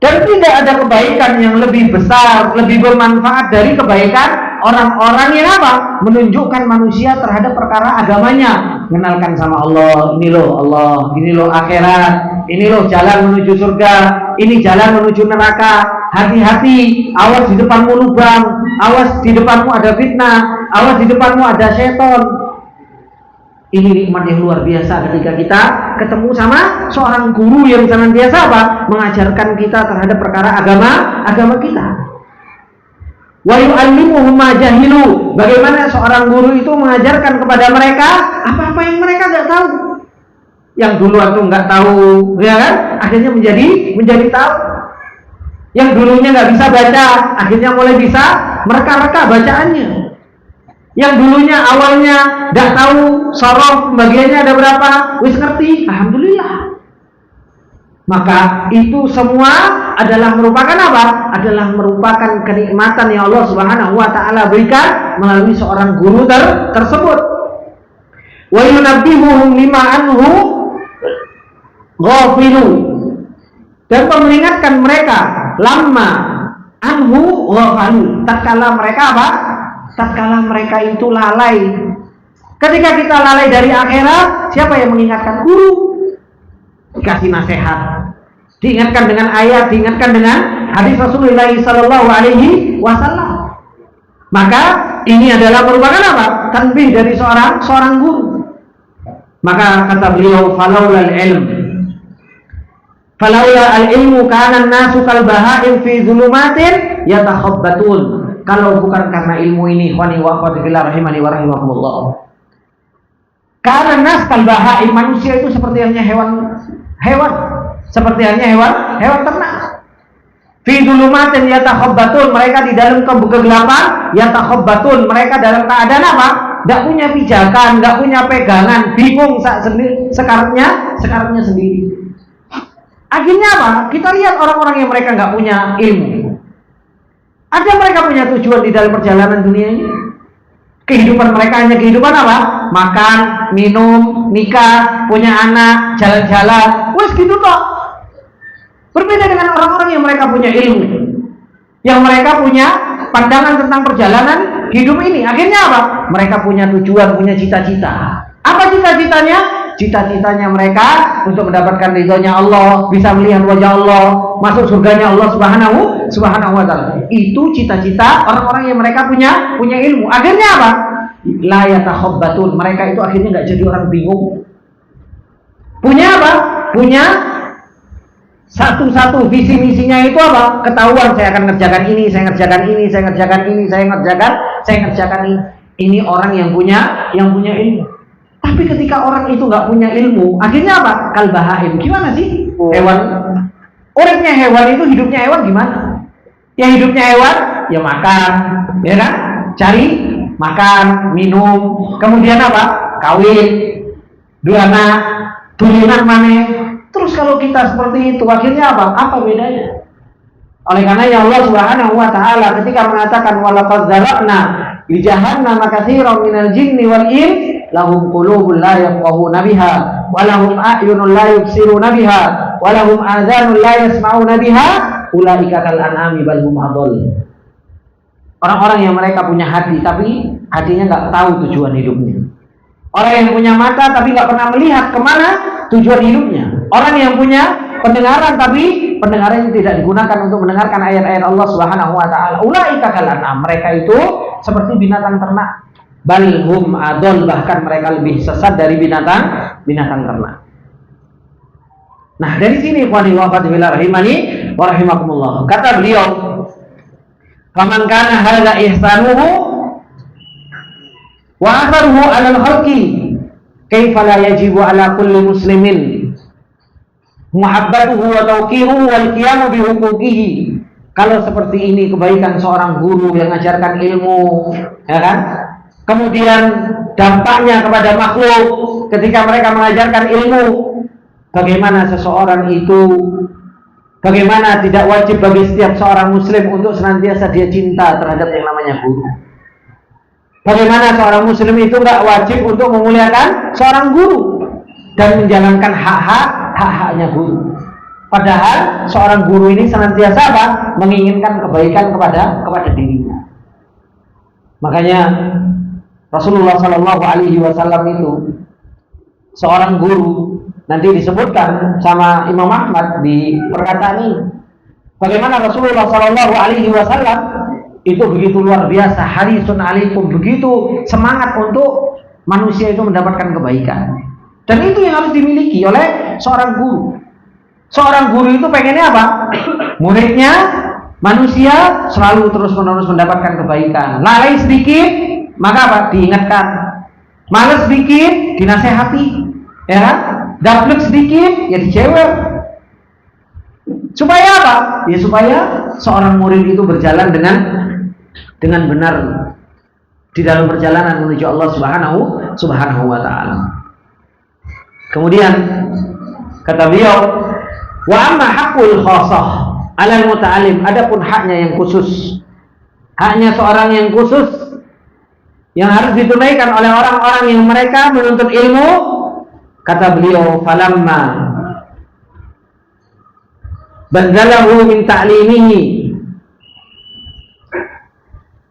Dan tidak ada kebaikan yang lebih besar, lebih bermanfaat dari kebaikan orang-orang yang apa? Menunjukkan manusia terhadap perkara agamanya. Mengenalkan sama Allah, ini loh Allah, ini loh akhirat, ini loh jalan menuju surga, ini jalan menuju neraka. Hati-hati, awas di depanmu lubang, awas di depanmu ada fitnah, awas di depanmu ada seton. Ini nikmat yang luar biasa ketika kita ketemu sama seorang guru yang senantiasa apa? Mengajarkan kita terhadap perkara agama kita. Wa yu'allimuhum ma jahilu. Bagaimana seorang guru itu mengajarkan kepada mereka apa-apa yang mereka nggak tahu. Yang duluan tuh nggak tahu, ya kan? Akhirnya menjadi tahu. Yang dulunya nggak bisa baca, akhirnya mulai bisa mereka-reka bacaannya. Yang dulunya awalnya nggak tahu sorof pembagiannya ada berapa, wis ngerti, alhamdulillah. Maka itu semua adalah merupakan apa? Adalah merupakan kenikmatan yang Allah Subhanahu wa taala berikan melalui seorang guru tersebut. Wa yunabbihuhum lima anhu ghafilu. Dan mengingatkan mereka lama anhu ghafalu. Tatkala mereka apa? Tatkala mereka itu lalai. Ketika kita lalai dari akhirat, siapa yang mengingatkan? Guru. Dikasih nasihat, diingatkan dengan ayat, diingatkan dengan hadis Rasulullah Sallallahu Alaihi Wasallam. Maka ini adalah merupakan apa? Tanbih dari seorang guru. Maka kata beliau, falaula al-ilmu kana an-nasu kal bahaim fi zulumatin yatakhabbatun. Kalau bukan karena ilmu ini, ikhwani wa akhwati fillah rahimani wa rahimakumullah. Karena nas kal bahaim, manusia itu seperti halnya hewan, seperti halnya hewan ternak. Fi dzulumatin yatakhabbatun, mereka di dalam kegelapan, yatakhabbatun, mereka dalam keadaan apa? Enggak punya pijakan, enggak punya pegangan, bingung sekarangnya sendiri. Akhirnya apa? Kita lihat orang-orang yang mereka enggak punya ilmu. Ada mereka punya tujuan di dalam perjalanan dunia ini. Kehidupan mereka hanya kehidupan apa? Makan, minum, nikah, punya anak, jalan-jalan. Wes gitu toh. Berbeda dengan orang-orang yang mereka punya ilmu, yang mereka punya pandangan tentang perjalanan hidup ini. Akhirnya apa? Mereka punya tujuan, punya cita-cita. Apa cita-citanya? Cita-citanya mereka untuk mendapatkan ridhonya Allah, bisa melihat wajah Allah, masuk surganya Allah Subhanahu wa taala. Itu cita-cita orang-orang yang mereka punya ilmu. Akhirnya apa? La yatakhabbatun. Mereka itu akhirnya enggak jadi orang bingung. Punya apa? Punya satu-satu visi misinya itu apa? Ketahuan, saya akan ngerjakan ini, saya ngerjakan ini, saya ngerjakan ini, saya ngerjakan ini. Ini orang yang punya ilmu. Tapi ketika orang itu nggak punya ilmu, akhirnya apa? Kalbahaim. Gimana sih? Hewan. Uripnya hewan itu, hidupnya hewan gimana? Ya hidupnya hewan, ya makan, ya kan? Cari makan, minum, kemudian apa? Kawin, dua anak, turunan maneh. Terus kalau kita seperti itu, akhirnya apa? Apa bedanya? Oleh karena ya Allah Subhanahu wa taala ketika mengatakan walaqad zara'na li jahannama katsiran minal jinni wal ins lahum qulubun la yafqahuna biha wa lahum a'yunun la yubsiruna biha wa lahum adhanun la yasma'una biha ulaika kal an'ami bal hum adall. Orang-orang yang mereka punya hati tapi hatinya enggak tahu tujuan hidupnya. Orang yang punya mata tapi enggak pernah melihat kemana tujuan hidupnya. Orang yang punya pendengaran tapi pendengarannya tidak digunakan untuk mendengarkan ayat-ayat Allah Subhanahu wa taala. Ulaika kal an'am, mereka itu seperti binatang ternak. Bal hum adall, bahkan mereka lebih sesat dari binatang ternak. Nah, dari sini ikhwani wa akhwati fillah rahimani wa rahimakumullah. Kata beliau, "Faman kana hadza ihsanuhu wa atharuhu 'ala al-khalqi, kaifa la yajibu 'ala kulli muslimin muhabbatuhu wa tawqiruhu wal qiyamu bi huquqihi." Kalau seperti ini kebaikan seorang guru yang mengajarkan ilmu, ya kan? Kemudian dampaknya kepada makhluk ketika mereka mengajarkan ilmu, bagaimana seseorang itu, bagaimana tidak wajib bagi setiap seorang muslim untuk senantiasa dia cinta terhadap yang namanya guru. Bagaimana seorang muslim itu enggak wajib untuk memuliakan seorang guru dan menjalankan hak-haknya guru. Padahal seorang guru ini senantiasa apa? Menginginkan kebaikan kepada dirinya. Makanya Rasulullah Shallallahu Alaihi Wasallam itu seorang guru, nanti disebutkan sama Imam Ahmad di perkataan ini, bagaimana Rasulullah Shallallahu Alaihi Wasallam itu begitu luar biasa, harisun alaikum, begitu semangat untuk manusia itu mendapatkan kebaikan. Dan itu yang harus dimiliki oleh seorang guru. Seorang guru itu pengennya apa? Muridnya, manusia selalu terus-menerus mendapatkan kebaikan. Lalai sedikit, maka apa? Diingatkan. Malas sedikit, dinasehati. Ya kan? Dablek sedikit, ya dicewer. Supaya apa? Ya supaya seorang murid itu berjalan dengan benar di dalam perjalanan menuju Allah Subhanahu wa taala. Kemudian kata beliau, wa amma haqqul khassah 'alal muta'allim, adapun haknya yang khusus, haknya seorang yang khusus yang harus ditunaikan oleh orang-orang yang mereka menuntut ilmu, kata beliau, falamma badzalahu min ta'limihi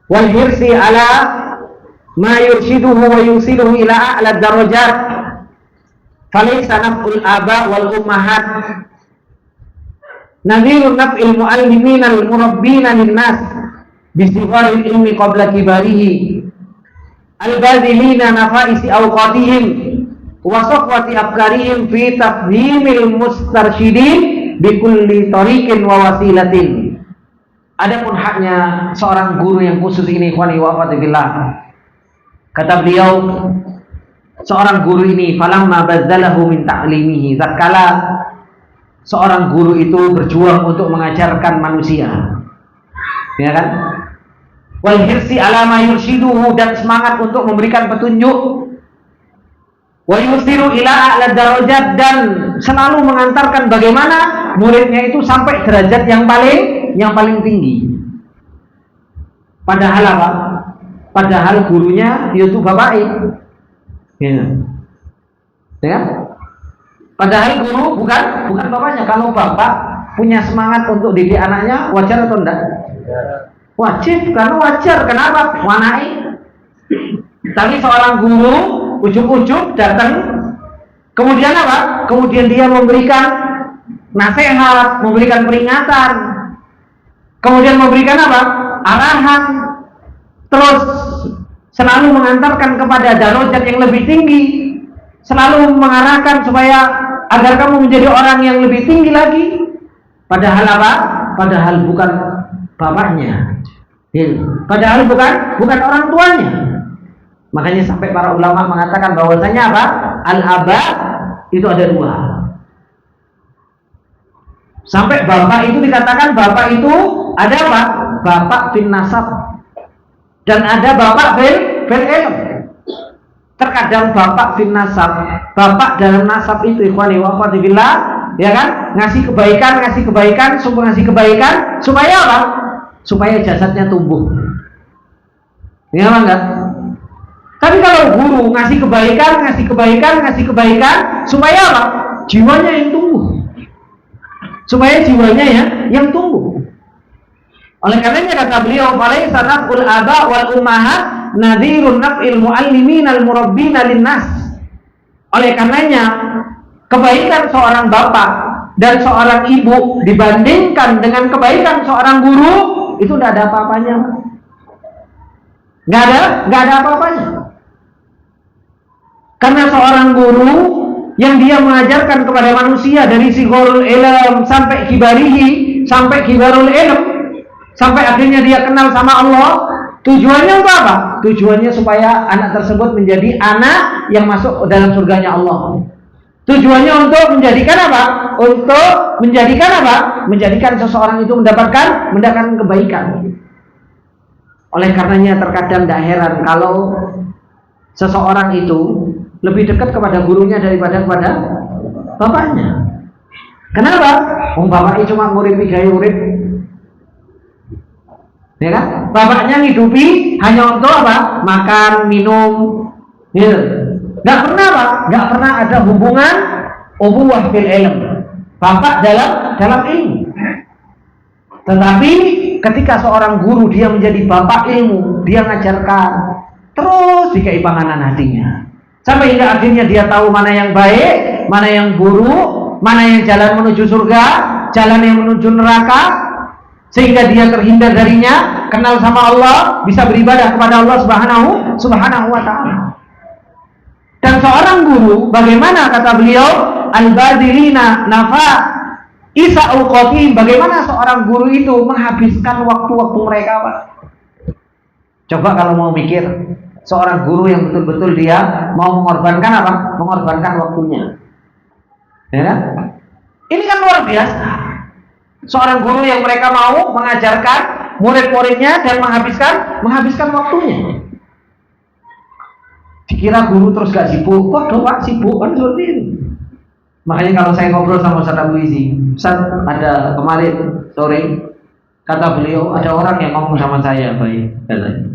wal hirsi ala ma yurshiduhu wa yusiluhu ila a'la darajat, falaysa naf'ul aba wal ummahat nadhirun naf'il mu'allimin al murabbin lin nas bi sigharil ilmi qabla kibarihi al badilina nafaisi awqatihim wa safwati afkarihim fi tafhimil mustarsyidin bi kulli tariqin wa wasilatin. Adapun haknya seorang guru yang khusus ini, ikhwani wa akhwati, kata beliau, seorang guru ini falamma bazzalahu min ta'limihi, tatkala seorang guru itu berjuang untuk mengajarkan manusia, ya kan, wal hirsi ala ma yurshiduhu, dan semangat untuk memberikan petunjuk, wa yusiru ila a'la darajat, dan selalu mengantarkan bagaimana muridnya itu sampai derajat yang paling tinggi. Padahal apa? Padahal gurunya yaitu bapaknya. Ya. Padahal guru bukan bapaknya. Kalau bapak punya semangat untuk didik anaknya, wajar atau enggak? Wajib, karena wajar. Kenapa? Wanai. Tapi seorang guru ujuk-ujuk datang, kemudian apa? Kemudian dia memberikan nasihat, memberikan peringatan, kemudian memberikan apa? Arahan, terus selalu mengantarkan kepada darajat yang lebih tinggi, selalu mengarahkan supaya agar kamu menjadi orang yang lebih tinggi lagi. Padahal apa? Padahal bukan bapaknya, padahal bukan orang tuanya. Makanya sampai para ulama mengatakan bahwasanya apa? Al-aba itu ada dua. Sampai bapak itu dikatakan bapak itu ada apa? Bapak fil nasab, dan ada bapak fil ilm. Terkadang bapak fil nasab, bapak dalam nasab itu, ikhwani wa akhwati fillah, ya kan? Ngasih kebaikan, supaya apa? Supaya jasadnya tumbuh. Ya enggak? Tapi kalau guru ngasih kebaikan, supaya apa? Jiwanya yang tumbuh. Supaya jiwanya yang tumbuh. Oleh karenanya kata beliau, falaysa naf'ul aba wal ummahat nadhirun naf'il muallimin al murabbin lin nas. Oleh karenanya kebaikan seorang bapak dan seorang ibu dibandingkan dengan kebaikan seorang guru itu tidak ada apa-apanya. Enggak ada apa-apanya. Karena seorang guru yang dia mengajarkan kepada manusia dari sigharul ilm sampai kibarul ilm, sampai akhirnya dia kenal sama Allah, tujuannya untuk apa? Tujuannya supaya anak tersebut menjadi anak yang masuk dalam surganya Allah. Tujuannya untuk menjadikan apa? Untuk menjadikan apa? Menjadikan seseorang itu mendapatkan kebaikan. Oleh karenanya terkadang tidak heran kalau seseorang itu lebih dekat kepada gurunya daripada kepada bapaknya. Kenapa? Bapaknya cuma nguripi gaya urip, ya kan? Bapaknya ngidupi hanya untuk apa? Makan, minum, gitu. Nggak pernah apa? Nggak pernah ada hubungan ubuwah fil ilm. bapak dalam ilmu. Tetapi ketika seorang guru dia menjadi bapak ilmu, dia mengajarkan terus di keipanganan hatinya, sampai hingga akhirnya dia tahu mana yang baik, mana yang buruk, mana yang jalan menuju surga, jalan yang menuju neraka, sehingga dia terhindar darinya, kenal sama Allah, bisa beribadah kepada Allah Subhanahu wa ta'ala. Dan seorang guru, bagaimana kata beliau, al-badilina nafa Isa Qatim, bagaimana seorang guru itu menghabiskan waktu-waktu mereka, Pak? Coba kalau mau mikir, seorang guru yang betul-betul dia mau mengorbankan apa? Mengorbankan waktunya. Ya kan? Ini kan luar biasa. Seorang guru yang mereka mau mengajarkan murid-muridnya dan menghabiskan waktunya. Dikira guru terus gak sibuk, kok Pak sibuk kan seperti itu. Makanya kalau saya ngobrol sama Ustaz Abu Izi, Ustaz ada kemarin sore, kata beliau ada orang yang ngomong sama saya, baik, katanya.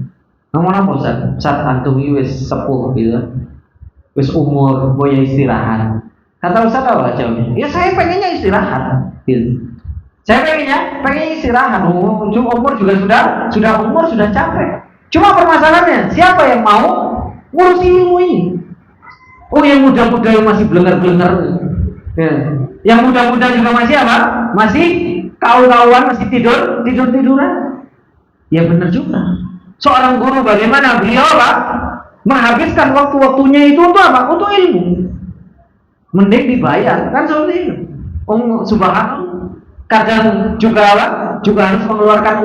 Ngomong apa Ustaz? Ustaz antum wis sepuh gitu, wis umur, boya istirahat. Kata Ustaz apa jawabnya? Ya saya pengennya istirahat, gitu. Saya pengen istirahat. Umur juga sudah umur, sudah capek. Cuma permasalahannya, siapa yang mau ngurusi ilmu ini? Oh, yang muda-muda yang masih belengar-belengar. Ya. Yang muda-muda juga masih apa? Masih kaul-kaulan, masih tidur-tiduran. Ya benar juga. Seorang guru bagaimana beliau apa? Menghabiskan waktu-waktunya itu untuk apa? Untuk ilmu. Mending dibayar, kan seperti itu. Subhanallah. Kadang juga harus mengeluarkan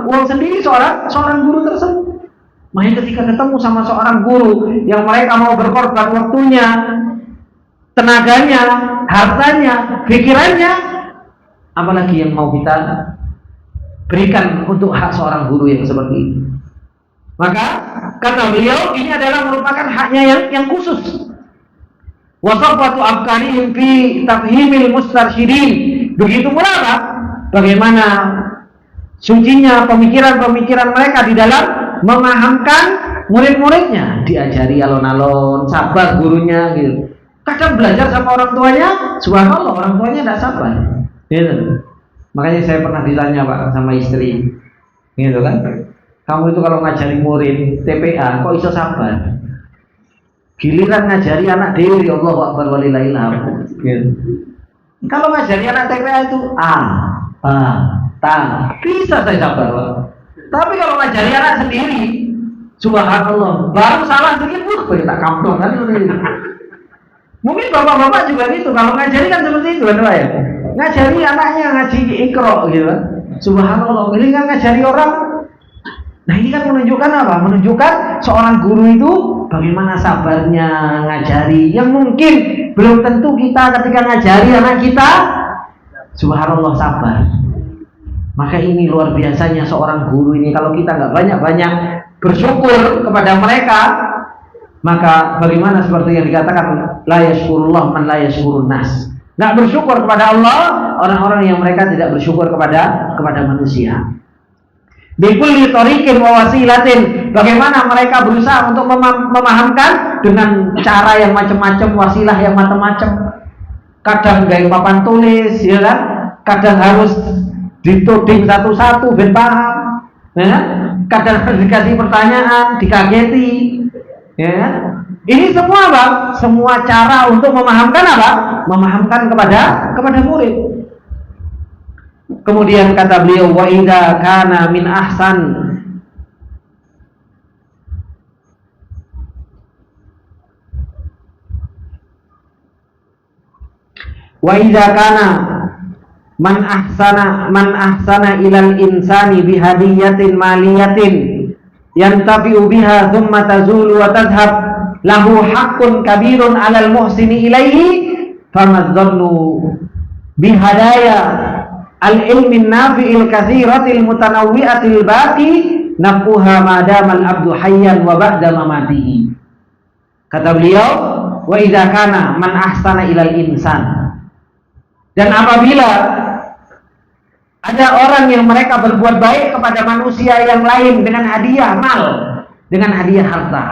uang sendiri seorang guru tersebut. Makanya ketika ketemu sama seorang guru yang mereka mau berkorban waktunya, tenaganya, hartanya, pikirannya, apalagi yang mau kita berikan untuk hak seorang guru yang seperti ini. Maka kata beliau, ini adalah merupakan haknya yang khusus. Wasafatu afkarihim fi tafhimil mustarsyidin. Begitu pula Pak, bagaimana sucinya pemikiran-pemikiran mereka di dalam memahamkan murid-muridnya, diajari alon-alon, sabar gurunya gitu. Kadang belajar sama orang tuanya, subhanallah orang tuanya tidak sabar. Gitu. Makanya saya pernah ditanya Pak sama istri, gitu kan? Kamu itu kalau ngajari murid TPA kok iso sabar? Giliran ngajari anak dewi, Allah Akbar walillahil hamd. Gitu. Kalau ngajari anak TPA itu bisa saya sabar Pak. Tapi kalau ngajari anak sendiri, subhanallah, baru salah sedikit tak kampung kan seperti itu. Mungkin bapak-bapak juga gitu, kalau ngajari kan seperti itu kan Pak ya. Ngajari anaknya ngaji Iqra gitu kan. Subhanallah, ini kan ngajari orang. Nah ini kan menunjukkan apa? Menunjukkan seorang guru itu bagaimana sabarnya ngajari, yang mungkin belum tentu kita ketika ngajari anak kita subhanallah sabar. Maka ini luar biasanya seorang guru ini, kalau kita nggak banyak-banyak bersyukur kepada mereka, maka bagaimana seperti yang dikatakan la yashkurullah man la yashkurun nas. Nggak bersyukur kepada Allah orang-orang yang mereka tidak bersyukur kepada manusia. Bikulli tariqin wa wasilatin, bagaimana mereka berusaha untuk memahamkan dengan cara yang macam-macam, wasilah yang macam-macam. Kadang gaya papan tulis, ya kan? Kadang harus dituding satu-satu ben paham, ya? Kadang harus dikasih pertanyaan, dikageti, ya kan? Ini semua Bang, semua cara untuk memahamkan apa? Memahamkan kepada murid. Kemudian kata beliau, wa idza kana min ahsan wa idza kana man ahsana ilal insani bihadiyatin maliyatin yantafi'u biha thumma tazulu wa tadhhab lahu haqqun kabirun 'alal muhsini ilaihi famadzannu bihadaya al-ilmin nafi'il katsiratil mutanawwi'atil baqi nafuha madamal abdu hayyan wa ba'da mamatihi. Kata beliau, wa idza kana man ahsana ilal insan, dan apabila ada orang yang mereka berbuat baik kepada manusia yang lain dengan hadiah mal, dengan hadiah harta,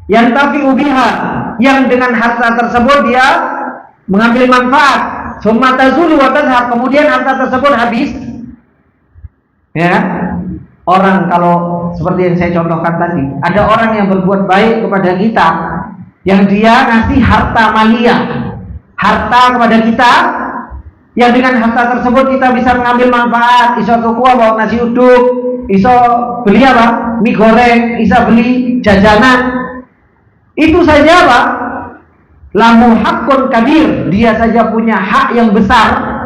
yang tafi'u biha, yang dengan harta tersebut dia mengambil manfaat, summa tazulu wa tadhhab, kemudian harta tersebut habis. Ya, orang kalau seperti yang saya contohkan tadi, ada orang yang berbuat baik kepada kita, yang dia ngasih harta malia, harta kepada kita, yang dengan harta tersebut kita bisa mengambil manfaat, iso tuku bawa nasi uduk, iso beli apa? Mie goreng, iso beli jajanan. Itu saja apa? Lahu haqqun kabir, dia saja punya hak yang besar.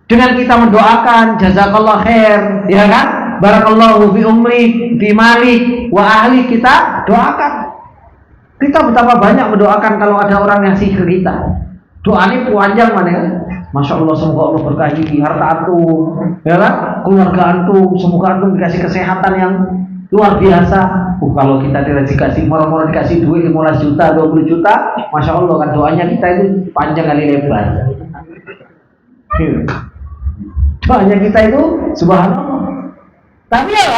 Dengan kita mendoakan jazakallah khair, ya kan? Barakallahu fi umri, fi mali, wa ahli, kita doakan. Kita betapa banyak mendoakan kalau ada orang yang sihir kita. Doanya panjang mana ya? Masya Allah, semoga Allah berkahi harta antum, ya kan? Keluarga antum, semoga antum dikasih kesehatan yang luar biasa. Kalau kita tidak dikasih murah-murah, dikasih duit 15 juta, 20 juta, Masya Allah kan doanya kita itu panjang kali lebar. Doanya kita itu subhanallah. Tapi ya,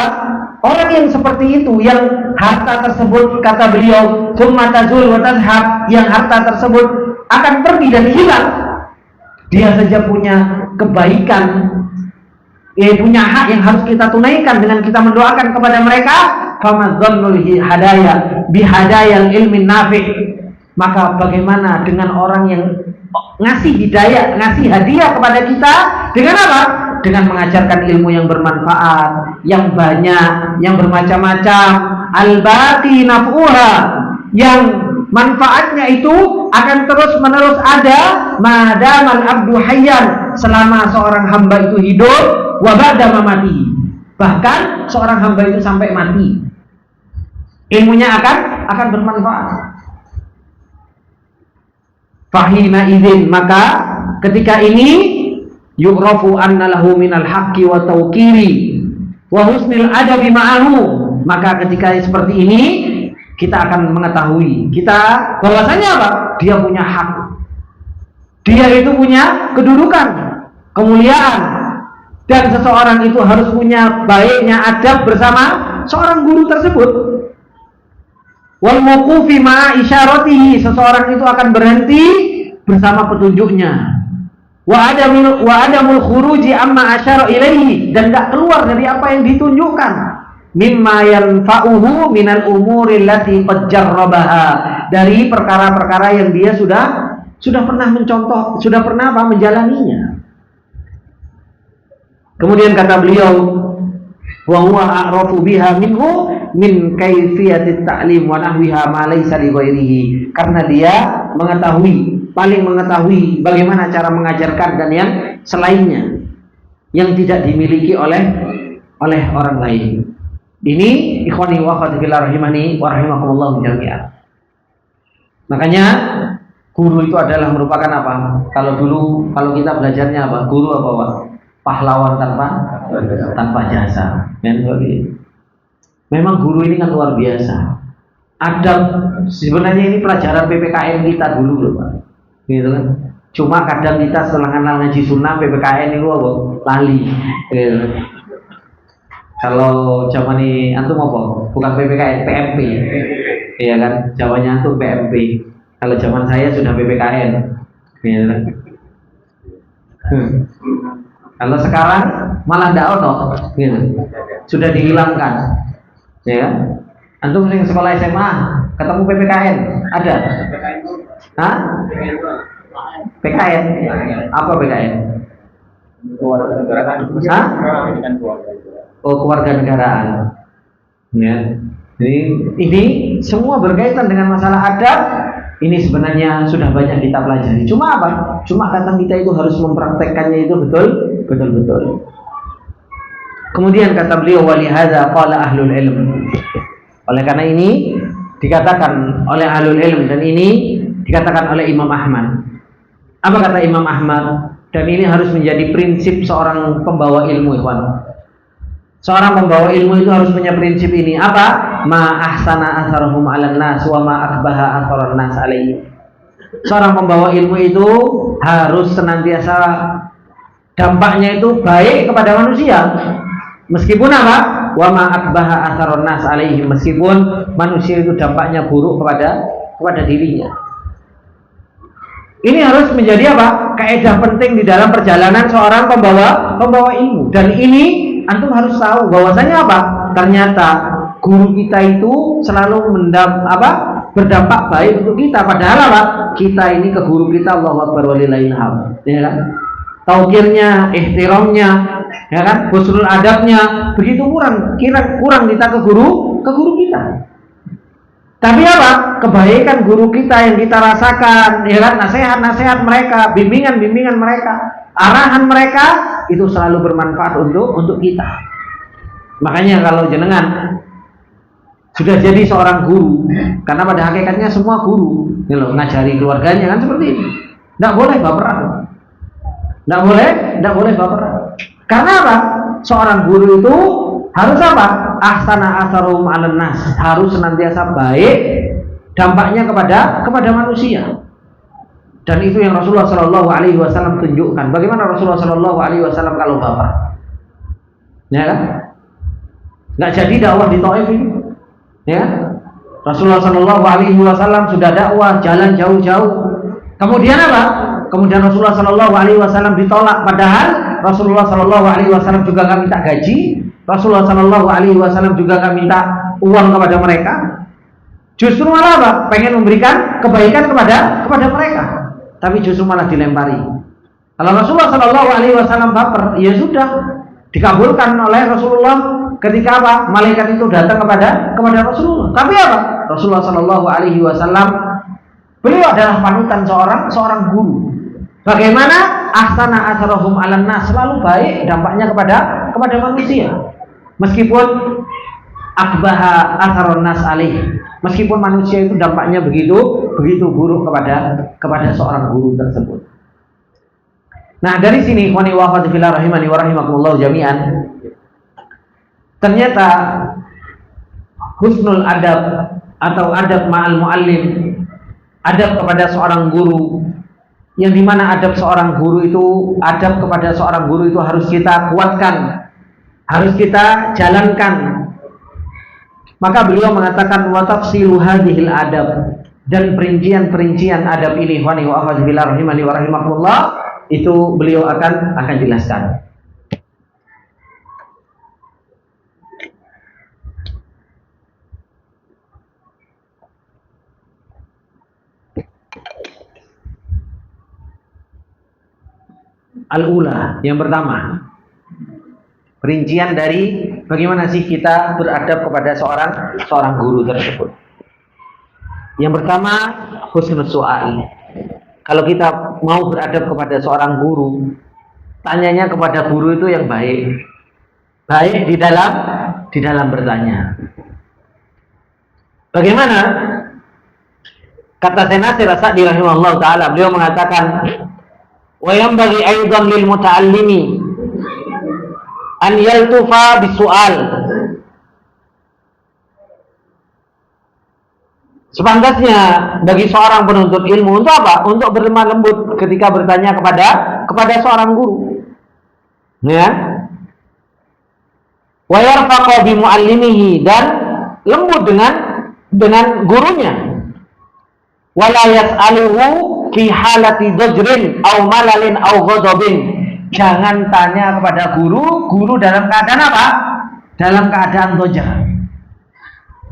orang yang seperti itu, yang harta tersebut, kata beliau, summa tazul wa tadhhab, yang harta tersebut akan pergi dan hilang, dia saja punya kebaikan, punya hak yang harus kita tunaikan dengan kita mendoakan kepada mereka. Famadzannul hadaya bihadayal ilmin nafi', maka bagaimana dengan orang yang ngasih hidayah, ngasih hadiah kepada kita dengan apa? Dengan mengajarkan ilmu yang bermanfaat, yang banyak, yang bermacam-macam, al-baqi naf'uha, yang manfaatnya itu akan terus-menerus ada madamal abdu hayyan, selama seorang hamba itu hidup, wa ba'da mamatihi, bahkan seorang hamba itu sampai mati, ilmunya akan bermanfaat. Fahina idzin, maka ketika ini yu'rafu anna lahu minal haqqi wa tawqiri wa husnil adabi ma'ahu, maka ketika seperti ini kita akan mengetahui kita bahwasanya apa? Dia punya hak, dia itu punya kedudukan, kemuliaan, dan seseorang itu harus punya baiknya adab bersama seorang guru tersebut. Wal muqufi ma'a isyaratihi, seseorang itu akan berhenti bersama petunjuknya. Wa adamul khuruji amma asyara ilaihi, dan tidak keluar dari apa yang ditunjukkan. Mimma yanfa'uhu minal umuri allati qad jarrabaha, dari perkara-perkara yang dia sudah pernah mencontoh, sudah pernah menjalaninya. Kemudian kata beliau, wa huwa a'rafu biha minhu min kaifiyatit ta'lim wa nahwiha ma laysa li ghairihi, karena dia paling mengetahui bagaimana cara mengajarkan dan yang selainnya yang tidak dimiliki oleh orang lain. Ini ikhwani wa akhwati fillah rahimani wa rahimakumullah jami'an. Makanya guru itu adalah merupakan apa? Kalau kita belajarnya apa? Guru apa, Pak? Pahlawan tanpa jasa. Memang guru ini kan luar biasa. Adab, sebenarnya ini pelajaran PPKN kita dulu loh, Pak. Gitu kan. Cuma kadang kita setelah ngaji sunnah PPKN itu apa? Lali. Gitu. Kalau zaman ini antum apa? Bukan PPKN, PMP. Iya kan? Zamannya antum PMP. Kalau zaman saya sudah PPKN. Gitu kan. Kalau sekarang malah ndak ono, gitu. Sudah dihilangkan. Ya. Antum yang sekolah SMA ketemu PPKN ada? Hah? PKN? Apa PKN? Hah? Oh, kewarganegaraan. Ya. Jadi ini semua berkaitan dengan masalah adab. Ini sebenarnya sudah banyak kita pelajari. Cuma apa? Cuma kadang kita itu harus mempraktekkannya itu betul. Kemudian kata beliau, walihada qala ahlul ilm. Oleh karena ini dikatakan oleh ahlul ilm, dan ini dikatakan oleh Imam Ahmad. Apa kata Imam Ahmad? Dan ini harus menjadi prinsip seorang pembawa ilmu, ikhwan. Seorang pembawa ilmu itu harus punya prinsip ini. Apa? Ma ahsana atharuhum 'alan nas wa ma akbaha atharan nas 'alaihi. Seorang pembawa ilmu itu harus senantiasa dampaknya itu baik kepada manusia. Meskipun apa? Wa ma akbaha atharan nas 'alaihi, meskipun manusia itu dampaknya buruk kepada dirinya. Ini harus menjadi apa? Kaidah penting di dalam perjalanan seorang pembawa ilmu. Dan ini antum harus tahu bahwasanya apa? Ternyata guru kita itu selalu berdampak baik untuk kita. Padahal apa? Kita ini ke guru kita Allahu Akbar walillahil hamd, ya kan? Taukirnya, ihtiramnya, ya kan? Husnul adabnya begitu kurang kita ke guru kita. Tapi apa? Kebaikan guru kita yang kita rasakan, ya kan? Nasihat-nasihat mereka, bimbingan-bimbingan mereka, arahan mereka itu selalu bermanfaat untuk kita. Makanya kalau jenengan sudah jadi seorang guru, karena pada hakikatnya semua guru, ngajari keluarganya kan seperti ini. Tidak boleh baperan. Tidak boleh baperan. Karena apa? Seorang guru itu harus apa? Ahsana asarum 'alan nas, harus senantiasa baik dampaknya kepada manusia. Dan itu yang Rasulullah Shallallahu Alaihi Wasallam tunjukkan. Bagaimana Rasulullah Shallallahu Alaihi Wasallam kalau baper? Ya kan? Nggak jadi dakwah di Taif ini. Ya, Rasulullah Shallallahu Alaihi Wasallam sudah dakwah jalan jauh-jauh. Kemudian apa? Kemudian Rasulullah Shallallahu Alaihi Wasallam ditolak. Padahal Rasulullah Shallallahu Alaihi Wasallam juga nggak minta gaji. Rasulullah Shallallahu Alaihi Wasallam juga nggak minta uang kepada mereka. Justru malah apa? Pengen memberikan kebaikan kepada mereka. Tapi justru malah dilempari. Kalau Rasulullah Shallallahu Alaihi Wasallam baper, ya sudah dikabulkan oleh Rasulullah ketika apa? Malaikat itu datang kepada Rasulullah. Tapi apa? Rasulullah Shallallahu Alaihi Wasallam beliau adalah panutan seorang guru. Bagaimana ahsana asarahum 'alan nas, selalu baik dampaknya kepada manusia. Meskipun akbaha asarun nas alaih, meskipun manusia itu dampaknya begitu buruk kepada seorang guru tersebut. Nah, dari sini ikhwani wa akhwati fillah rahimani wa rahimakumullah jami'an, ternyata husnul adab atau adab ma'al muallim, adab kepada seorang guru, yang dimana adab seorang guru itu, adab kepada seorang guru itu harus kita kuatkan, harus kita jalankan. Maka beliau mengatakan wa tafsilu hadhil adab, dan perincian adab ini ikhwani wa akhwati fillah rahimani wa rahimakumullah itu beliau akan jelaskan. Al-ula, yang pertama, perincian dari bagaimana sih kita beradab kepada seorang guru tersebut. Yang pertama, husnul su'al. Kalau kita mau beradab kepada seorang guru, tanyanya kepada guru itu yang baik. Baik di dalam bertanya. Bagaimana? Kata Senasir As-Sa'di rahimahullah ta'ala, beliau mengatakan, wa yanbaghi aidan lil muta'allimi an yaltufa bisu'al. Sepantasnya bagi seorang penuntut ilmu untuk apa? Untuk berlemah lembut ketika bertanya kepada seorang guru. Ya. Wa yarfaqa bi muallimihi, dan lembut dengan gurunya. Wala yas'aluhu fi halati dajrin aw malalin aw ghadabin. Jangan tanya kepada guru dalam keadaan apa? Dalam keadaan dojar.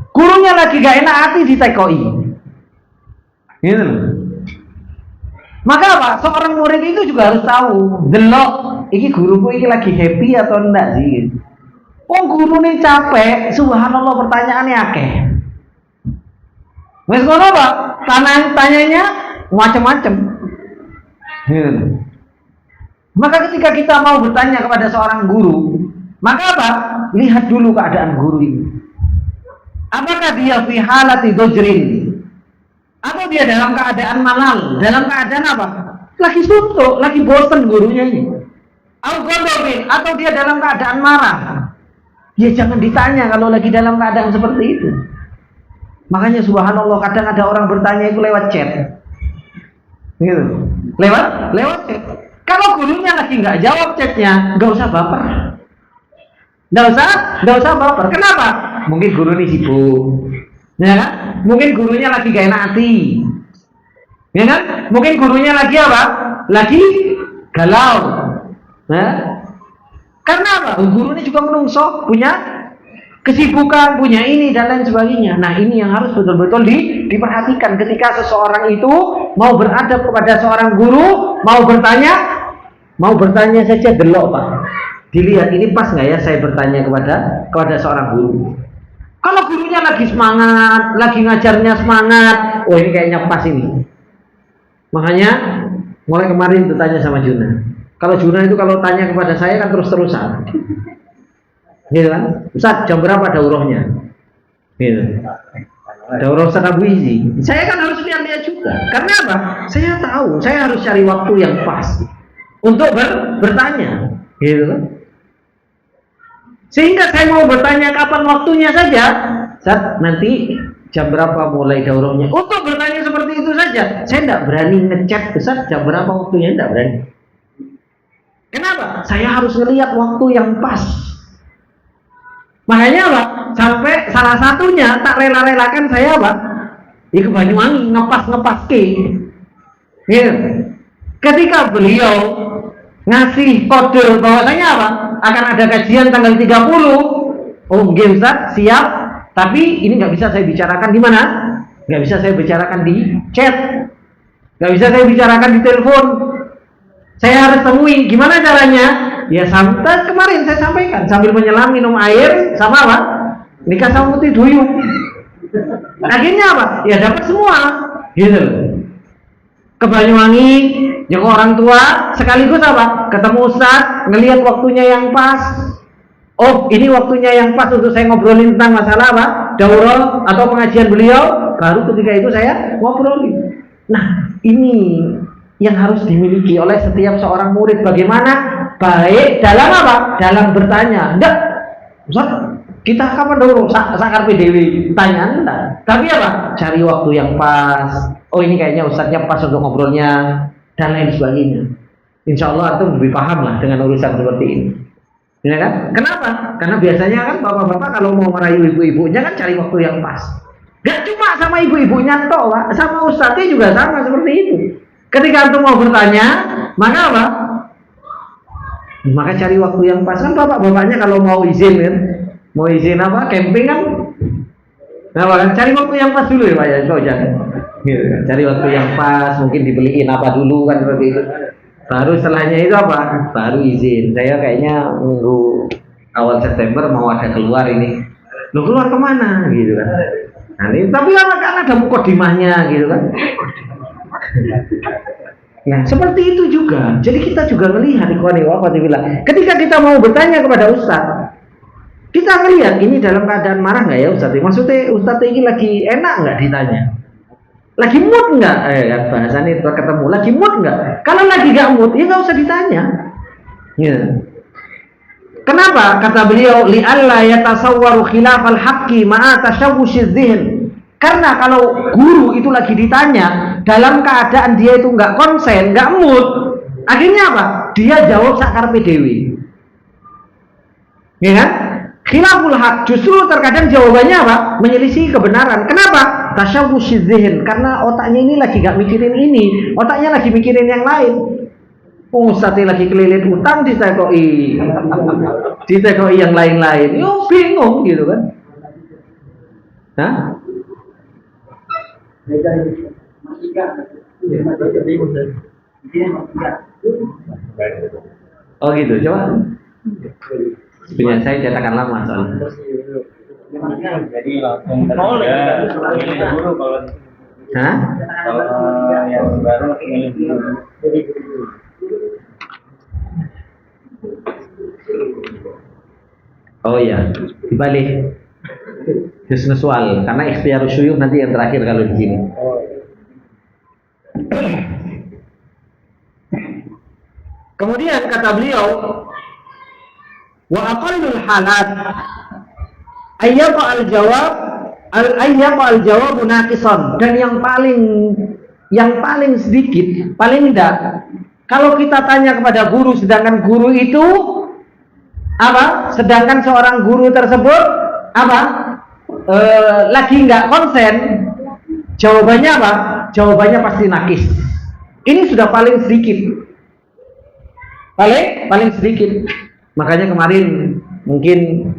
Gurunya lagi gak enak hati ditekoi. Gitu loh. Maka apa? Seorang murid itu juga harus tahu, delok iki guruku iki lagi happy atau enggak sih. Oh, guru ini capek, subhanallah pertanyaannya akeh. Wes ngono apa? Tanyanya macam-macam. Gitu. Maka ketika kita mau bertanya kepada seorang guru, maka apa? Lihat dulu keadaan guru ini. Apakah dia fi halati dojrin, atau dia dalam keadaan malal, dalam keadaan apa? Lagi suntuk, lagi bosan gurunya ini. Atau dia dalam keadaan marah. Ya jangan ditanya kalau lagi dalam keadaan seperti itu. Makanya subhanallah kadang ada orang bertanya itu lewat chat. Gitu. Lewat chat. Kalau gurunya lagi nggak jawab chatnya, nggak usah baper. Nggak usah baper. Kenapa? Mungkin guru ini sibuk, ya kan? Mungkin gurunya lagi gak enak hati. Ya kan? Mungkin gurunya lagi apa? Lagi galau. Nah, karena apa? Guru ini juga menungso, punya kesibukan, punya ini dan lain sebagainya. Nah, ini yang harus betul-betul diperhatikan ketika seseorang itu mau beradab kepada seorang guru, mau bertanya saja delok, Pak. Dilihat ini pas nggak ya saya bertanya kepada seorang guru. Kalau gurunya lagi semangat, lagi ngajarnya semangat, oh ini kayaknya pas ini. Makanya mulai kemarin bertanya sama Juna. Kalau Juna itu kalau tanya kepada saya kan terus-terusan. Gitu kan? Ustaz, jam berapa daurahnya? Gitu. Daurah Ustaz Abu Izi. Saya kan harus lihat-lihat juga. Karena apa? Saya tahu, saya harus cari waktu yang pas untuk bertanya. Gitu kan? Sehingga saya mau bertanya kapan waktunya saja. Ustaz, nanti jam berapa mulai daurahnya? Untuk bertanya seperti itu saja. Saya tidak berani ngechat Ustaz jam berapa waktunya, tidak berani. Kenapa? Saya harus melihat waktu yang pas. Makanya apa? Sampai salah satunya tak rela-relakan saya apa? Di Banyuwangi ngepas ke. Gitu. Ketika beliau ngasih kode bahwasanya apa? Akan ada kajian tanggal 30. Oh, nggih Ustaz, siap. Tapi ini nggak bisa saya bicarakan di mana? Nggak bisa saya bicarakan di chat. Nggak bisa saya bicarakan di telepon. Saya harus temui, gimana caranya? Ya sampai kemarin saya sampaikan sambil menyelam minum air sama apa? Nikah sama putih duyung. Akhirnya apa? Ya dapat semua, gitu. Ke Banyuwangi, yang orang tua sekaligus apa? Ketemu Ustaz, ngelihat waktunya yang pas. Oh, ini waktunya yang pas untuk saya ngobrolin tentang masalah apa? Daurah atau pengajian beliau. Baru ketika itu saya ngobrolin. Nah, ini yang harus dimiliki oleh setiap seorang murid. Bagaimana baik dalam apa? Dalam bertanya. Enggak, Ustaz, kita kapan dulu sakar PDW tanya enggak. Tapi apa? Cari waktu yang pas. Oh, ini kayaknya Ustaznya pas untuk ngobrolnya dan lain sebagainya. Insya Allah itu lebih paham lah dengan urusan seperti ini. Ya kan? Kenapa? Karena biasanya kan bapak-bapak kalau mau merayu ibu-ibunya kan cari waktu yang pas. Gak cuma sama ibu-ibunya toh, Pak. Sama Ustaznya juga sama seperti itu. Ketika antum mau bertanya, maka apa? Maka cari waktu yang pas. Kan bapak-bapaknya kalau mau izin kan, mau izin apa? Camping kan? Nah, kan cari waktu yang pas dulu ya Pak ya, kau jangan. Gitu. Cari waktu yang pas, mungkin dibeliin apa dulu kan seperti itu. Baru setelahnya itu apa? Baru izin. Saya kayaknya nunggu awal September mau ada keluar ini. Lu keluar kemana? Gitu kan? Nah, ini, tapi kan ada mukodimahnya gitu kan? Nah, seperti itu juga. Jadi kita juga melihat ketika kita mau bertanya kepada Ustaz, kita melihat ini dalam keadaan marah nggak ya Ustaz? Maksudnya Ustaz ini lagi enak nggak ditanya? Lagi mood nggak? Bahasannya itu ketemu. Lagi mood nggak? Kalau lagi nggak mood, ya nggak usah ditanya. Ya. Kenapa? Kata beliau, li'alla yatasawwaru khilafal haqqi ma'a tashawwushiz dzihn. Karena kalau guru itu lagi ditanya dalam keadaan dia itu nggak konsen, nggak mood, akhirnya apa? Dia jawab sakar PDW. Ya kan? Khilaful haq, justru terkadang jawabannya apa? Menyelisih kebenaran. Kenapa? Tasyawwushiz dzihn, karena otaknya ini lagi nggak mikirin ini, otaknya lagi mikirin yang lain. Oh, Ustaznya lagi kelilit utang ditekoi yang lain-lain. Yo bingung gitu kan? Hah? Oh gitu, coba. Punya saya cetakan lama soalnya. Jadi langsung milih dulu kalau. Hah? Kalau yang baru milih dulu. Oh iya, dibalik. Husnul karena ikhtiar syuyukh nanti yang terakhir kalau di sini. Kemudian kata beliau, wa aqallul halat ayyaqa al-jawab naqisan, dan yang paling sedikit, paling tidak, kalau kita tanya kepada guru sedangkan guru itu apa? Sedangkan seorang guru tersebut apa? Lagi nggak konsen, Jawabannya apa? Jawabannya pasti nakis. Ini sudah paling sedikit. Paling sedikit. Makanya kemarin mungkin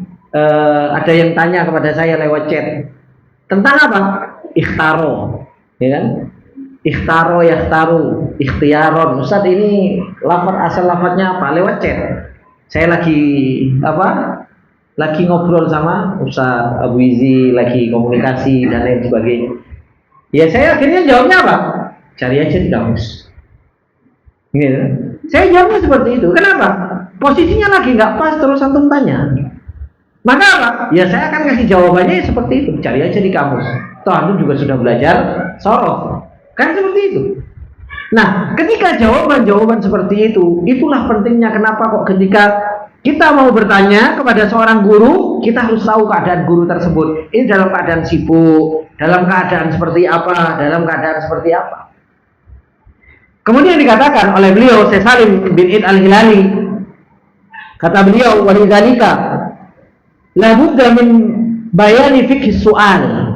ada yang tanya kepada saya lewat chat tentang apa? Ikhtaro, ya kan? Ikhtaro, yakhtaru, ikhtiaron. Ustaz, ini asal lafadznya apa? Lewat chat. Saya lagi ngobrol sama Ustaz Abu Izi, lagi komunikasi dan lain sebagainya. Ya saya akhirnya jawabnya apa? Cari aja di kamus. Gitu. Saya jawabnya seperti itu. Kenapa? Posisinya lagi nggak pas, terus antum tanya. Maka apa? Ya saya akan kasih jawabannya seperti itu. Cari aja di kamus. Toh antum juga sudah belajar sorof. Kan seperti itu. Nah, ketika jawaban-jawaban seperti itu, itulah pentingnya kenapa kok ketika kita mau bertanya kepada seorang guru, kita harus tahu keadaan guru tersebut. Ini dalam keadaan sibuk, dalam keadaan seperti apa, dalam keadaan seperti apa. Kemudian dikatakan oleh beliau, Syekh Salim bin Id al-Hilali, kata beliau, walidzalika la budda min bayani fikih soal.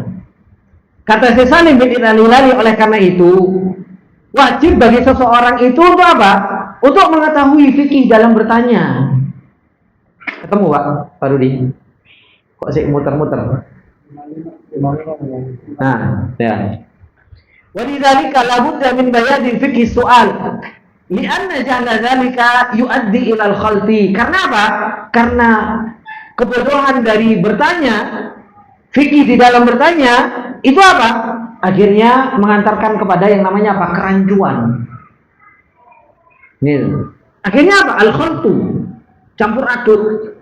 Kata Syekh Salim bin Id al-Hilali, oleh karena itu wajib bagi seseorang itu untuk apa? Untuk mengetahui fikih dalam bertanya. Ketemu Pak Rudi? Kok sih muter-muter? Nah, ya. Walidzalika la budda min bayani fikih soal. Lianna jahla dzalika yuaddi ila al-khalti. Karena apa? Karena kebodohan dari bertanya, fikih di dalam bertanya, itu apa? Akhirnya mengantarkan kepada yang namanya apa? Kerancuan. Gitu. Akhirnya apa? Al-khaltu, campur aduk.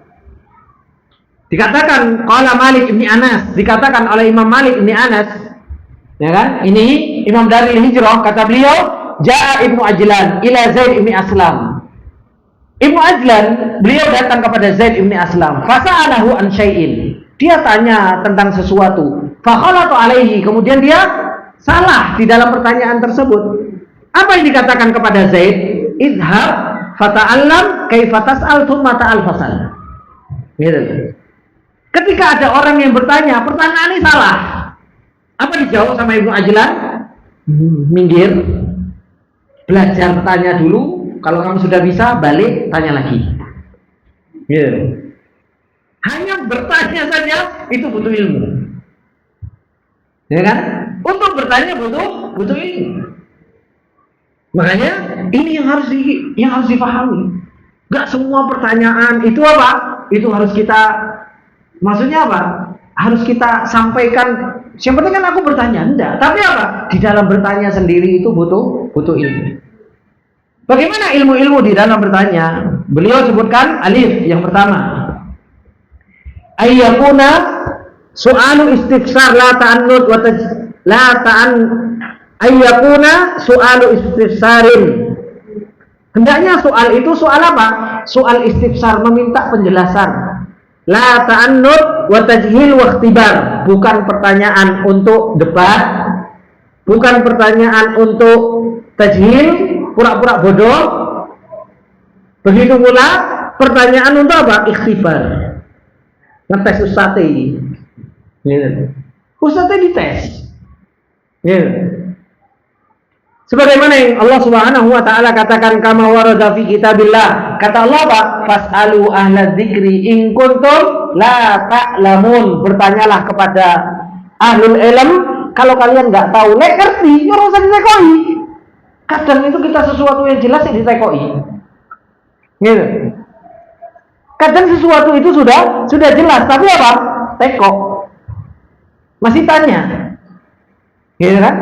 Dikatakan qala Malik bin Anas, dikatakan oleh Imam Malik bin Anas, ya kan? Ini Imam Darul Hijrah, kata beliau, Ja'a Ibnu Ajlan ila Zaid bin Aslam. Ibnu Ajlan, beliau datang kepada Zaid bin Aslam. Fasa'alahu an syai'in. Dia tanya tentang sesuatu. Fakhalatu alaihi. Kemudian dia salah di dalam pertanyaan tersebut. Apa yang dikatakan kepada Zaid? Idhab fata'allam kaifa tas'al thumma ta'al fasal. Gitu. Ketika ada orang yang bertanya, pertanyaan ini salah. Apa dijawab sama Ibnu Ajlan? Minggir. Belajar tanya dulu. Kalau kamu sudah bisa, balik tanya lagi. Gitu. Hanya bertanya saja itu butuh ilmu, ya kan? Untuk bertanya butuh ilmu. Makanya ini yang harus dipahami. Gak semua pertanyaan itu apa? Itu harus kita, maksudnya apa? Harus kita sampaikan. Yang penting kan aku bertanya, enggak. Tapi apa? Di dalam bertanya sendiri itu butuh ilmu. Bagaimana ilmu-ilmu di dalam bertanya? Beliau sebutkan alif yang pertama. Ayyakuna su'alu istifsar la ta'annud wa ayyakuna su'alu istifsarin. Hendaknya soal itu soal apa? Soal istifsar, meminta penjelasan. La ta'annud wa tajhil wa ikhtibar. Bukan pertanyaan untuk debat, bukan pertanyaan untuk tajhil, pura-pura bodoh. Begitu pula pertanyaan untuk apa? Ikhtibar. Ngetes ustadz. Ustadz dites. Sebagaimana yang Allah Subhanahu wa taala katakan, kama warada fi kitabillah. Kata Allah, Pak, fas'alu ahla dzikri in kuntum la ta'lamun. Bertanyalah kepada ahlul ilm kalau kalian enggak tahu. Nek ngerti, ora usah ditekoi. Kadang itu kita sesuatu yang jelas ditekoi. Gitu. Kadang sesuatu itu sudah jelas, tapi apa? Teko. Masih tanya. Gitu kan?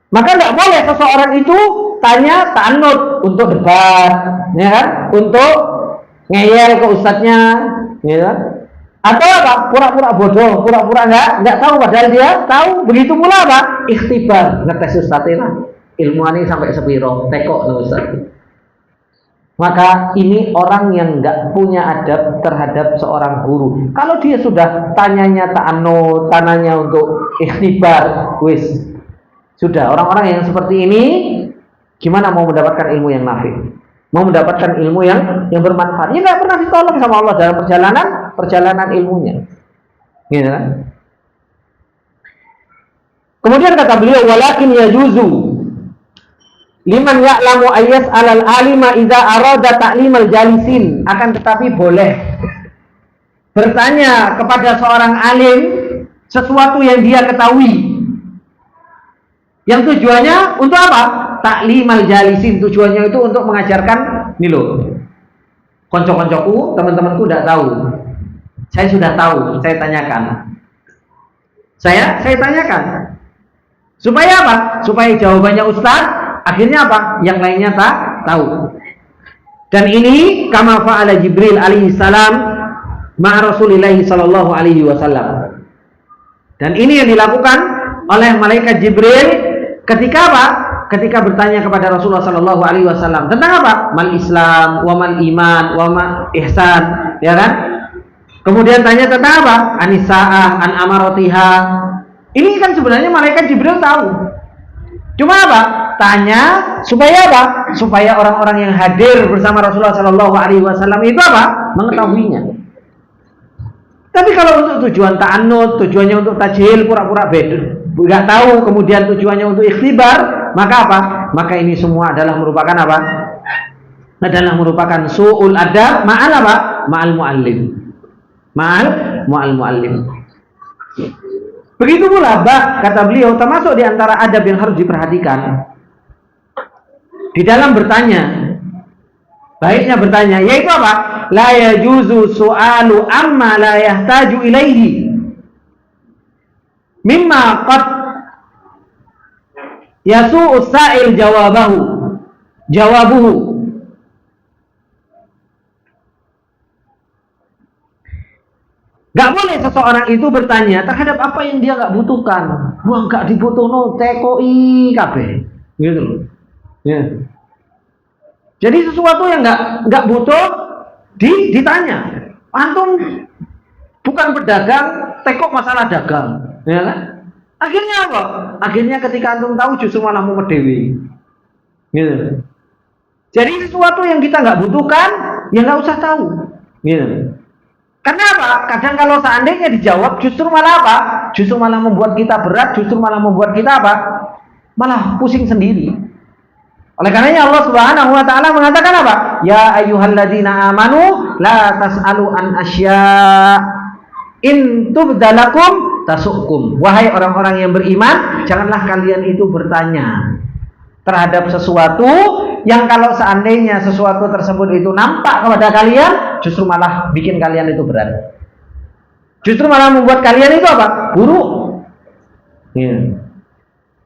Maka tidak boleh seseorang itu tanya ta'annud untuk debat, ya kan? Untuk ngeyel ke ustadznya, ya kan? Atau apa? Pura-pura bodoh, pura-pura enggak tahu padahal dia tahu. Begitu pula apa? Ikhtibar, ngetes ustadznya. Ilmuannya sampai sepiro, teko no ustadz. Maka ini orang yang enggak punya adab terhadap seorang guru. Kalau dia sudah tanyanya ta'annud, tanyanya untuk ikhtibar, wis sudah. Orang-orang yang seperti ini gimana mau mendapatkan ilmu yang nafi? Mau mendapatkan ilmu yang bermanfaat? Ini enggak pernah ditolong sama Allah dalam perjalanan ilmunya. Gitu kan? Kemudian kata beliau, walakin yajuzu liman ya'lamu ayyas alal alima idza arada ta'limal jalisin. Akan tetapi boleh bertanya kepada seorang alim sesuatu yang dia ketahui, yang tujuannya untuk apa? Ta'limal jalisin, tujuannya itu untuk mengajarkan. Nih loh, konco-koncoku, teman-temanku tidak tahu, saya sudah tahu, saya tanyakan. Saya tanyakan. Supaya apa? Supaya jawabannya Ustaz, akhirnya apa? Yang lainnya tak tahu. Dan ini kama fa'ala Jibril alaihi salam ma'a Rasulillah sallallahu alaihi wasallam. Dan ini yang dilakukan oleh malaikat Jibril ketika apa? Ketika bertanya kepada Rasulullah sallallahu alaihi wasallam tentang apa? Mal Islam, wa mal iman, wa ma ihsan, ya kan? Kemudian tanya tentang apa? Anisa'ah, an amaratiha. Ini kan sebenarnya malaikat Jibril tahu. Cuma apa? Tanya supaya apa? Supaya orang-orang yang hadir bersama Rasulullah sallallahu alaihi wasallam itu apa? Mengetahuinya. Tapi kalau untuk tujuan ta'annud, tujuannya untuk tajhil, pura-pura beda, enggak tahu, kemudian tujuannya untuk ikhtibar, maka apa? Maka ini semua adalah merupakan apa? Adalah merupakan su'ul adab ma'al apa? Ma'al mu'allim. Ma'al mu'allim. Begitu pula, kata beliau, termasuk di antara adab yang harus diperhatikan di dalam bertanya. Baiknya bertanya, yaitu apa? La yajuzu su'alu amma la yahtaju ilaihi mimma qad yasu'u sa'il jawabuhu. Gak boleh seseorang itu bertanya terhadap apa yang dia gak butuhkan. Wah, gak dibutuhno tekoi kabeh. Gitu loh. Ya. Jadi sesuatu yang nggak butuh ditanya. Antum bukan pedagang, tekok masalah dagang, ya kan? Akhirnya apa? Akhirnya ketika antum tahu justru malah mau medewi. Gitu. Jadi sesuatu yang kita nggak butuhkan, ya nggak usah tahu. Gitu. Karena apa? Kadang kalau seandainya dijawab, justru malah apa? Justru malah membuat kita berat, justru malah membuat kita apa? Malah pusing sendiri. Oleh karenanya Allah Subhanahu wa taala mengatakan apa? Ya ayyuhalladzina amanu la tas'alu an asya in tubdalakum tasukum. Wahai orang-orang yang beriman, janganlah kalian itu bertanya terhadap sesuatu yang kalau seandainya sesuatu tersebut itu nampak kepada kalian, justru malah bikin kalian itu berat. Justru malah membuat kalian itu apa? Buruk. Ya.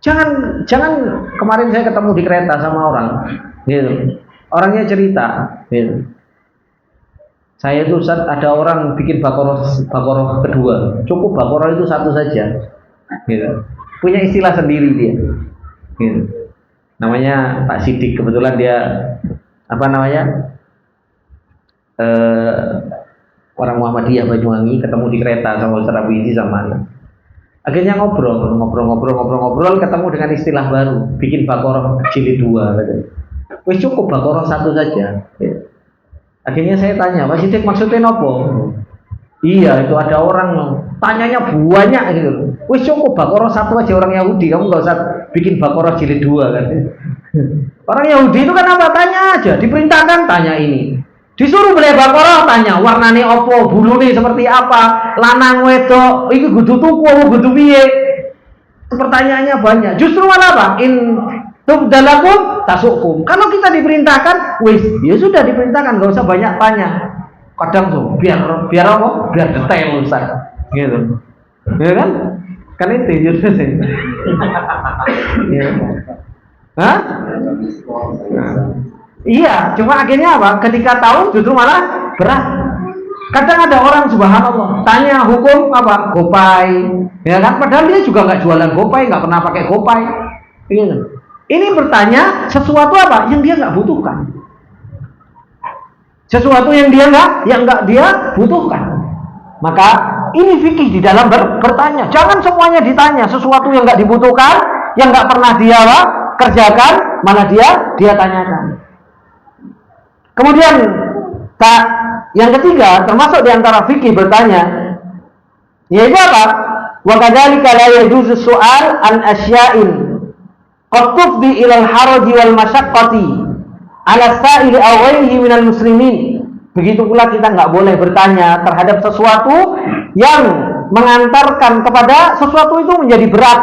Jangan kemarin saya ketemu di kereta sama orang, gitu. Orangnya cerita, gitu. Saya itu Ustaz, ada orang bikin bakoroh kedua, cukup bakoroh itu satu saja, gitu. Punya istilah sendiri dia, gitu. Namanya Pak Sidik, kebetulan dia apa namanya orang Muhammadiyah Banyuwangi, ketemu di kereta sama Ustaz Abizi sama akhirnya ngobrol, ketemu dengan istilah baru, bikin bakoroh jilid 2, gitu. Wis cukup bakoroh satu saja. Akhirnya saya tanya, Pak Sidik maksudnya apa? Iya, itu ada orang tanyanya banyak gitu. Wis cukup bakoroh satu aja, orang Yahudi, kamu nggak usah bikin bakoroh jilid 2 kan? Orang Yahudi itu kan apa? Tanya aja, diperintahkan tanya ini. Disuruh beli bakoroh, tanya warnane opo, bulune seperti apa, lanang wedok, iki kudu tuku apa kudu piye? Pertanyaannya banyak. Justru malah apa? In tubdalakum tasukum. Kalau kita diperintahkan, wis, ya sudah diperintahkan, enggak usah banyak tanya. Kadang tuh biar apa? Biar detail Ustaz. Gitu. Ya kan? Kan itu justru sih. Ya. Hah? Nah. Iya, cuma akhirnya apa? Ketika tahu justru malah berat. Kadang ada orang subhanallah tanya hukum apa? Gopay, ya kan? Padahal dia juga nggak jualan Gopay, nggak pernah pakai Gopay. Ini bertanya sesuatu apa? Yang dia nggak butuhkan. Sesuatu yang dia nggak dia butuhkan. Maka ini fikih di dalam bertanya. Jangan semuanya ditanya. Sesuatu yang nggak dibutuhkan, yang nggak pernah dia kerjakan, malah dia tanyakan. Kemudian yang ketiga termasuk diantara fikih bertanya, yaitu apa? Wa kadzalika la yajuzu su'al an asya'in qad tufdi ila al-haraj wal masyaqqati ala sa'ili aw ghairihi minal muslimin. Begitu pula kita nggak boleh bertanya terhadap sesuatu yang mengantarkan kepada sesuatu itu menjadi berat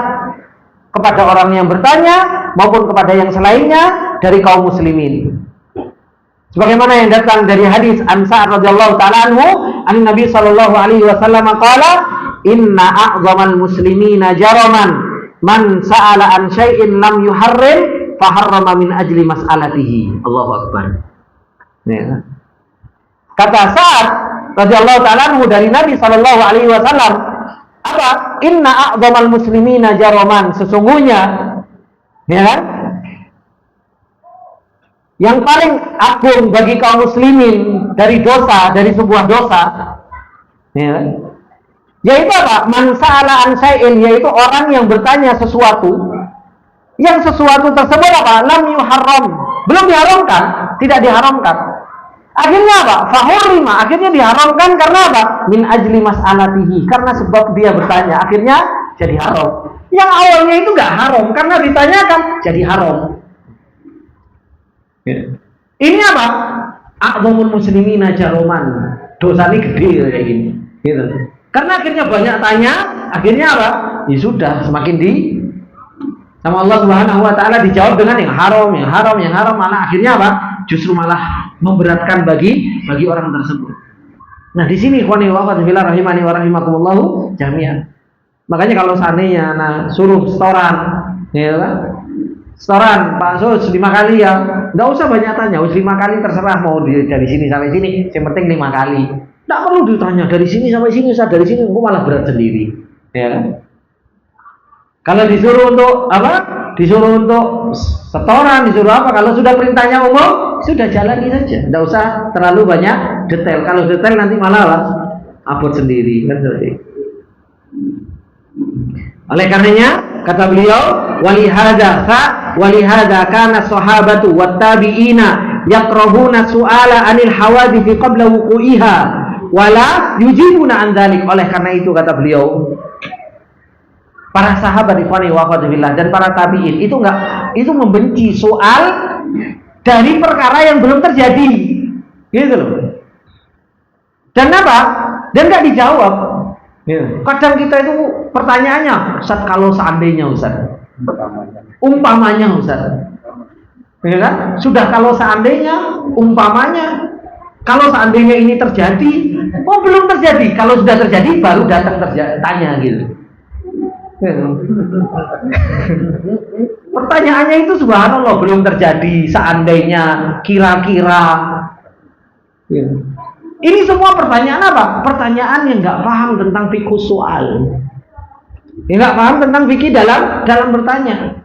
kepada orang yang bertanya maupun kepada yang selainnya dari kaum muslimin. Sebagaimana yang datang dari hadis An Sa'ad radhiyallahu taala anhu, an Nabi sallallahu alaihi wasallam qala, "Inna a'zamal muslimina jaraman man sa'ala an syai'in lam yuharrim fa harrama min ajli mas'alatihi." Allahu akbar. Ya. Kata Sa'ad radhiyallahu taala anhu dari Nabi sallallahu alaihi wasallam, apa? Inna a'zamal muslimina jaraman, sesungguhnya ya kan? Yang paling agung bagi kaum muslimin dari dosa, dari sebuah dosa, ya kan? Yaitu apa? Man sa'ala an syai'in, yaitu orang yang bertanya sesuatu yang sesuatu tersebut apa? Lam yuharram, belum diharamkan, tidak diharamkan. Akhirnya apa? Fahurima, akhirnya diharamkan karena apa? Min ajli mas'alatihi, karena sebab dia bertanya, akhirnya jadi haram. Yang awalnya itu nggak haram, karena ditanyakan jadi haram. Ini apa? A'zamul muslimina jaroman, dosa ini gede kayak gini. Gitu. Karena akhirnya banyak tanya, akhirnya apa? Ya sudah, semakin sama Allah Subhanahu wa taala dijawab dengan yang haram, mana akhirnya apa? Justru malah memberatkan bagi orang tersebut. Nah, di sini ikhwani wa akhwati fillah rahimani wa rahimakumullah jami'an. Makanya kalau seandainya suruh setoran, ya kan? Setoran Pak Sus 5 kali ya. Enggak usah banyak tanya, 5 kali terserah mau dari sini sampai sini, yang penting 5 kali. Enggak perlu ditanya dari sini sampai sini, dari sini engkau malah berat sendiri. Ya kan? Kalau disuruh untuk apa? Disuruh untuk setoran, disuruh apa? Kalau sudah perintahnya umum, sudah jalani saja. Tidak usah terlalu banyak detail. Kalau detail nanti malah abot sendiri. Kan seperti itu. Oleh karenanya, kata beliau, walihada kana sahabatu wattabi'ina yakrahuna su'ala anil hawadith qabla wuqu'iha wala yujibuna an dzalik. Oleh karena itu kata beliau, para sahabat ikhwani wa akhwati fillah dan para tabi'in itu membenci soal dari perkara yang belum terjadi. Gitu loh. Dan apa? Dan enggak dijawab. Gitu. Kadang kita itu pertanyaannya, Ustaz, kalau seandainya Ustaz. Umpamanya Ustaz. Ya kan? Sudah kalau seandainya, umpamanya. Kalau seandainya ini terjadi, oh belum terjadi. Kalau sudah terjadi baru datang tanya gitu. Pertanyaannya itu subhanallah, belum terjadi, seandainya, kira-kira. Ini semua pertanyaan apa? Pertanyaan yang nggak paham tentang fikih soal, yang nggak paham tentang fikih dalam bertanya.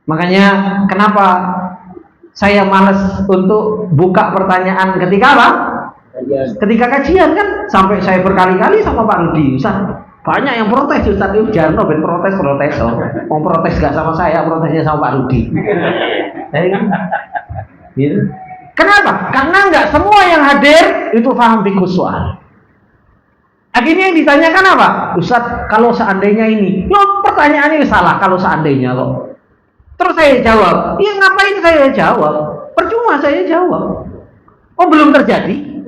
Makanya kenapa saya malas untuk buka pertanyaan ketika apa? Ketika kajian kan, sampai saya berkali-kali sama Pak Rudi, Ustaz, banyak yang protes, Ustaz itu Jarno ben protes mau protes gak sama saya, protesnya sama Pak Rudi. Gitu. Kenapa? Karena nggak semua yang hadir itu paham fikih soal. Akhirnya yang ditanyakan apa? Ustaz, kalau seandainya ini, pertanyaannya salah kalau seandainya kok. Terus saya jawab, iya ngapain saya jawab? Percuma saya jawab. Oh belum terjadi.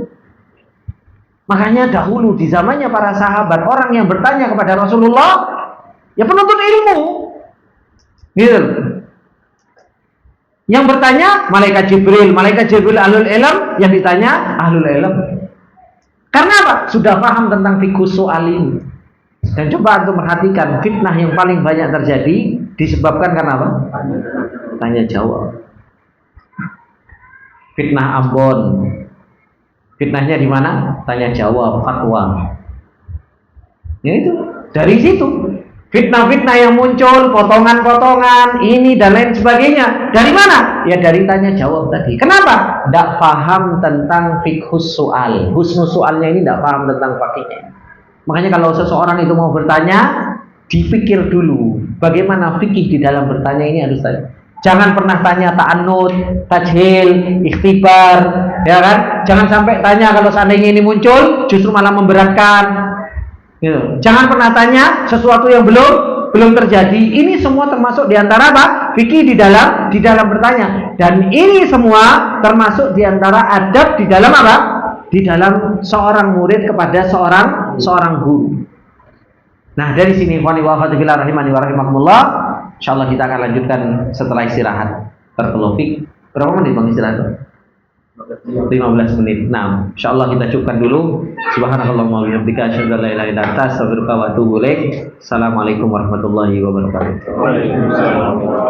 Makanya dahulu di zamannya para sahabat, orang yang bertanya kepada Rasulullah, ya penuntut ilmu, gitu. Yang bertanya malaikat Jibril ahlul ilm, yang ditanya ahlul ilm. Karena apa? Sudah paham tentang fikih soal ini. Dan coba untuk perhatikan, fitnah yang paling banyak terjadi disebabkan karena apa? Tanya jawab. Fitnah Ambon. Fitnahnya di mana? Tanya jawab, fatwa. Ya itu, dari situ. Fitnah-fitnah yang muncul, potongan-potongan, ini dan lain sebagainya. Dari mana? Ya dari tanya jawab tadi. Kenapa? Tidak paham tentang fikhus soal. Husnul soalnya ini tidak paham tentang fakihnya. Makanya kalau seseorang itu mau bertanya, dipikir dulu bagaimana fikih di dalam bertanya ini harus tanya. Jangan pernah tanya ta'annud, tajhil, ikhtibar, ya kan? Jangan sampai tanya kalau seandainya ini muncul justru malah memberatkan. Gitu. Jangan pernah tanya sesuatu yang belum terjadi. Ini semua termasuk diantara apa? Fikih di dalam bertanya. Dan ini semua termasuk diantara adab di dalam apa? Di dalam seorang murid kepada seorang guru. Nah, dari sini ikhwani wa akhwati fillah rahimani wa rahimakumullah. Insyaallah kita akan lanjutkan setelah istirahat. Berkelopik. Berapa menit Bang istirahat? 15 menit. Nah, insyaallah kita cukupkan dulu. Subhanakallahumma wa bihamdika asyhadu an la ilaha illa anta astaghfiruka wa atubu ilaik. Assalamualaikum warahmatullahi wabarakatuh. Waalaikumsalam.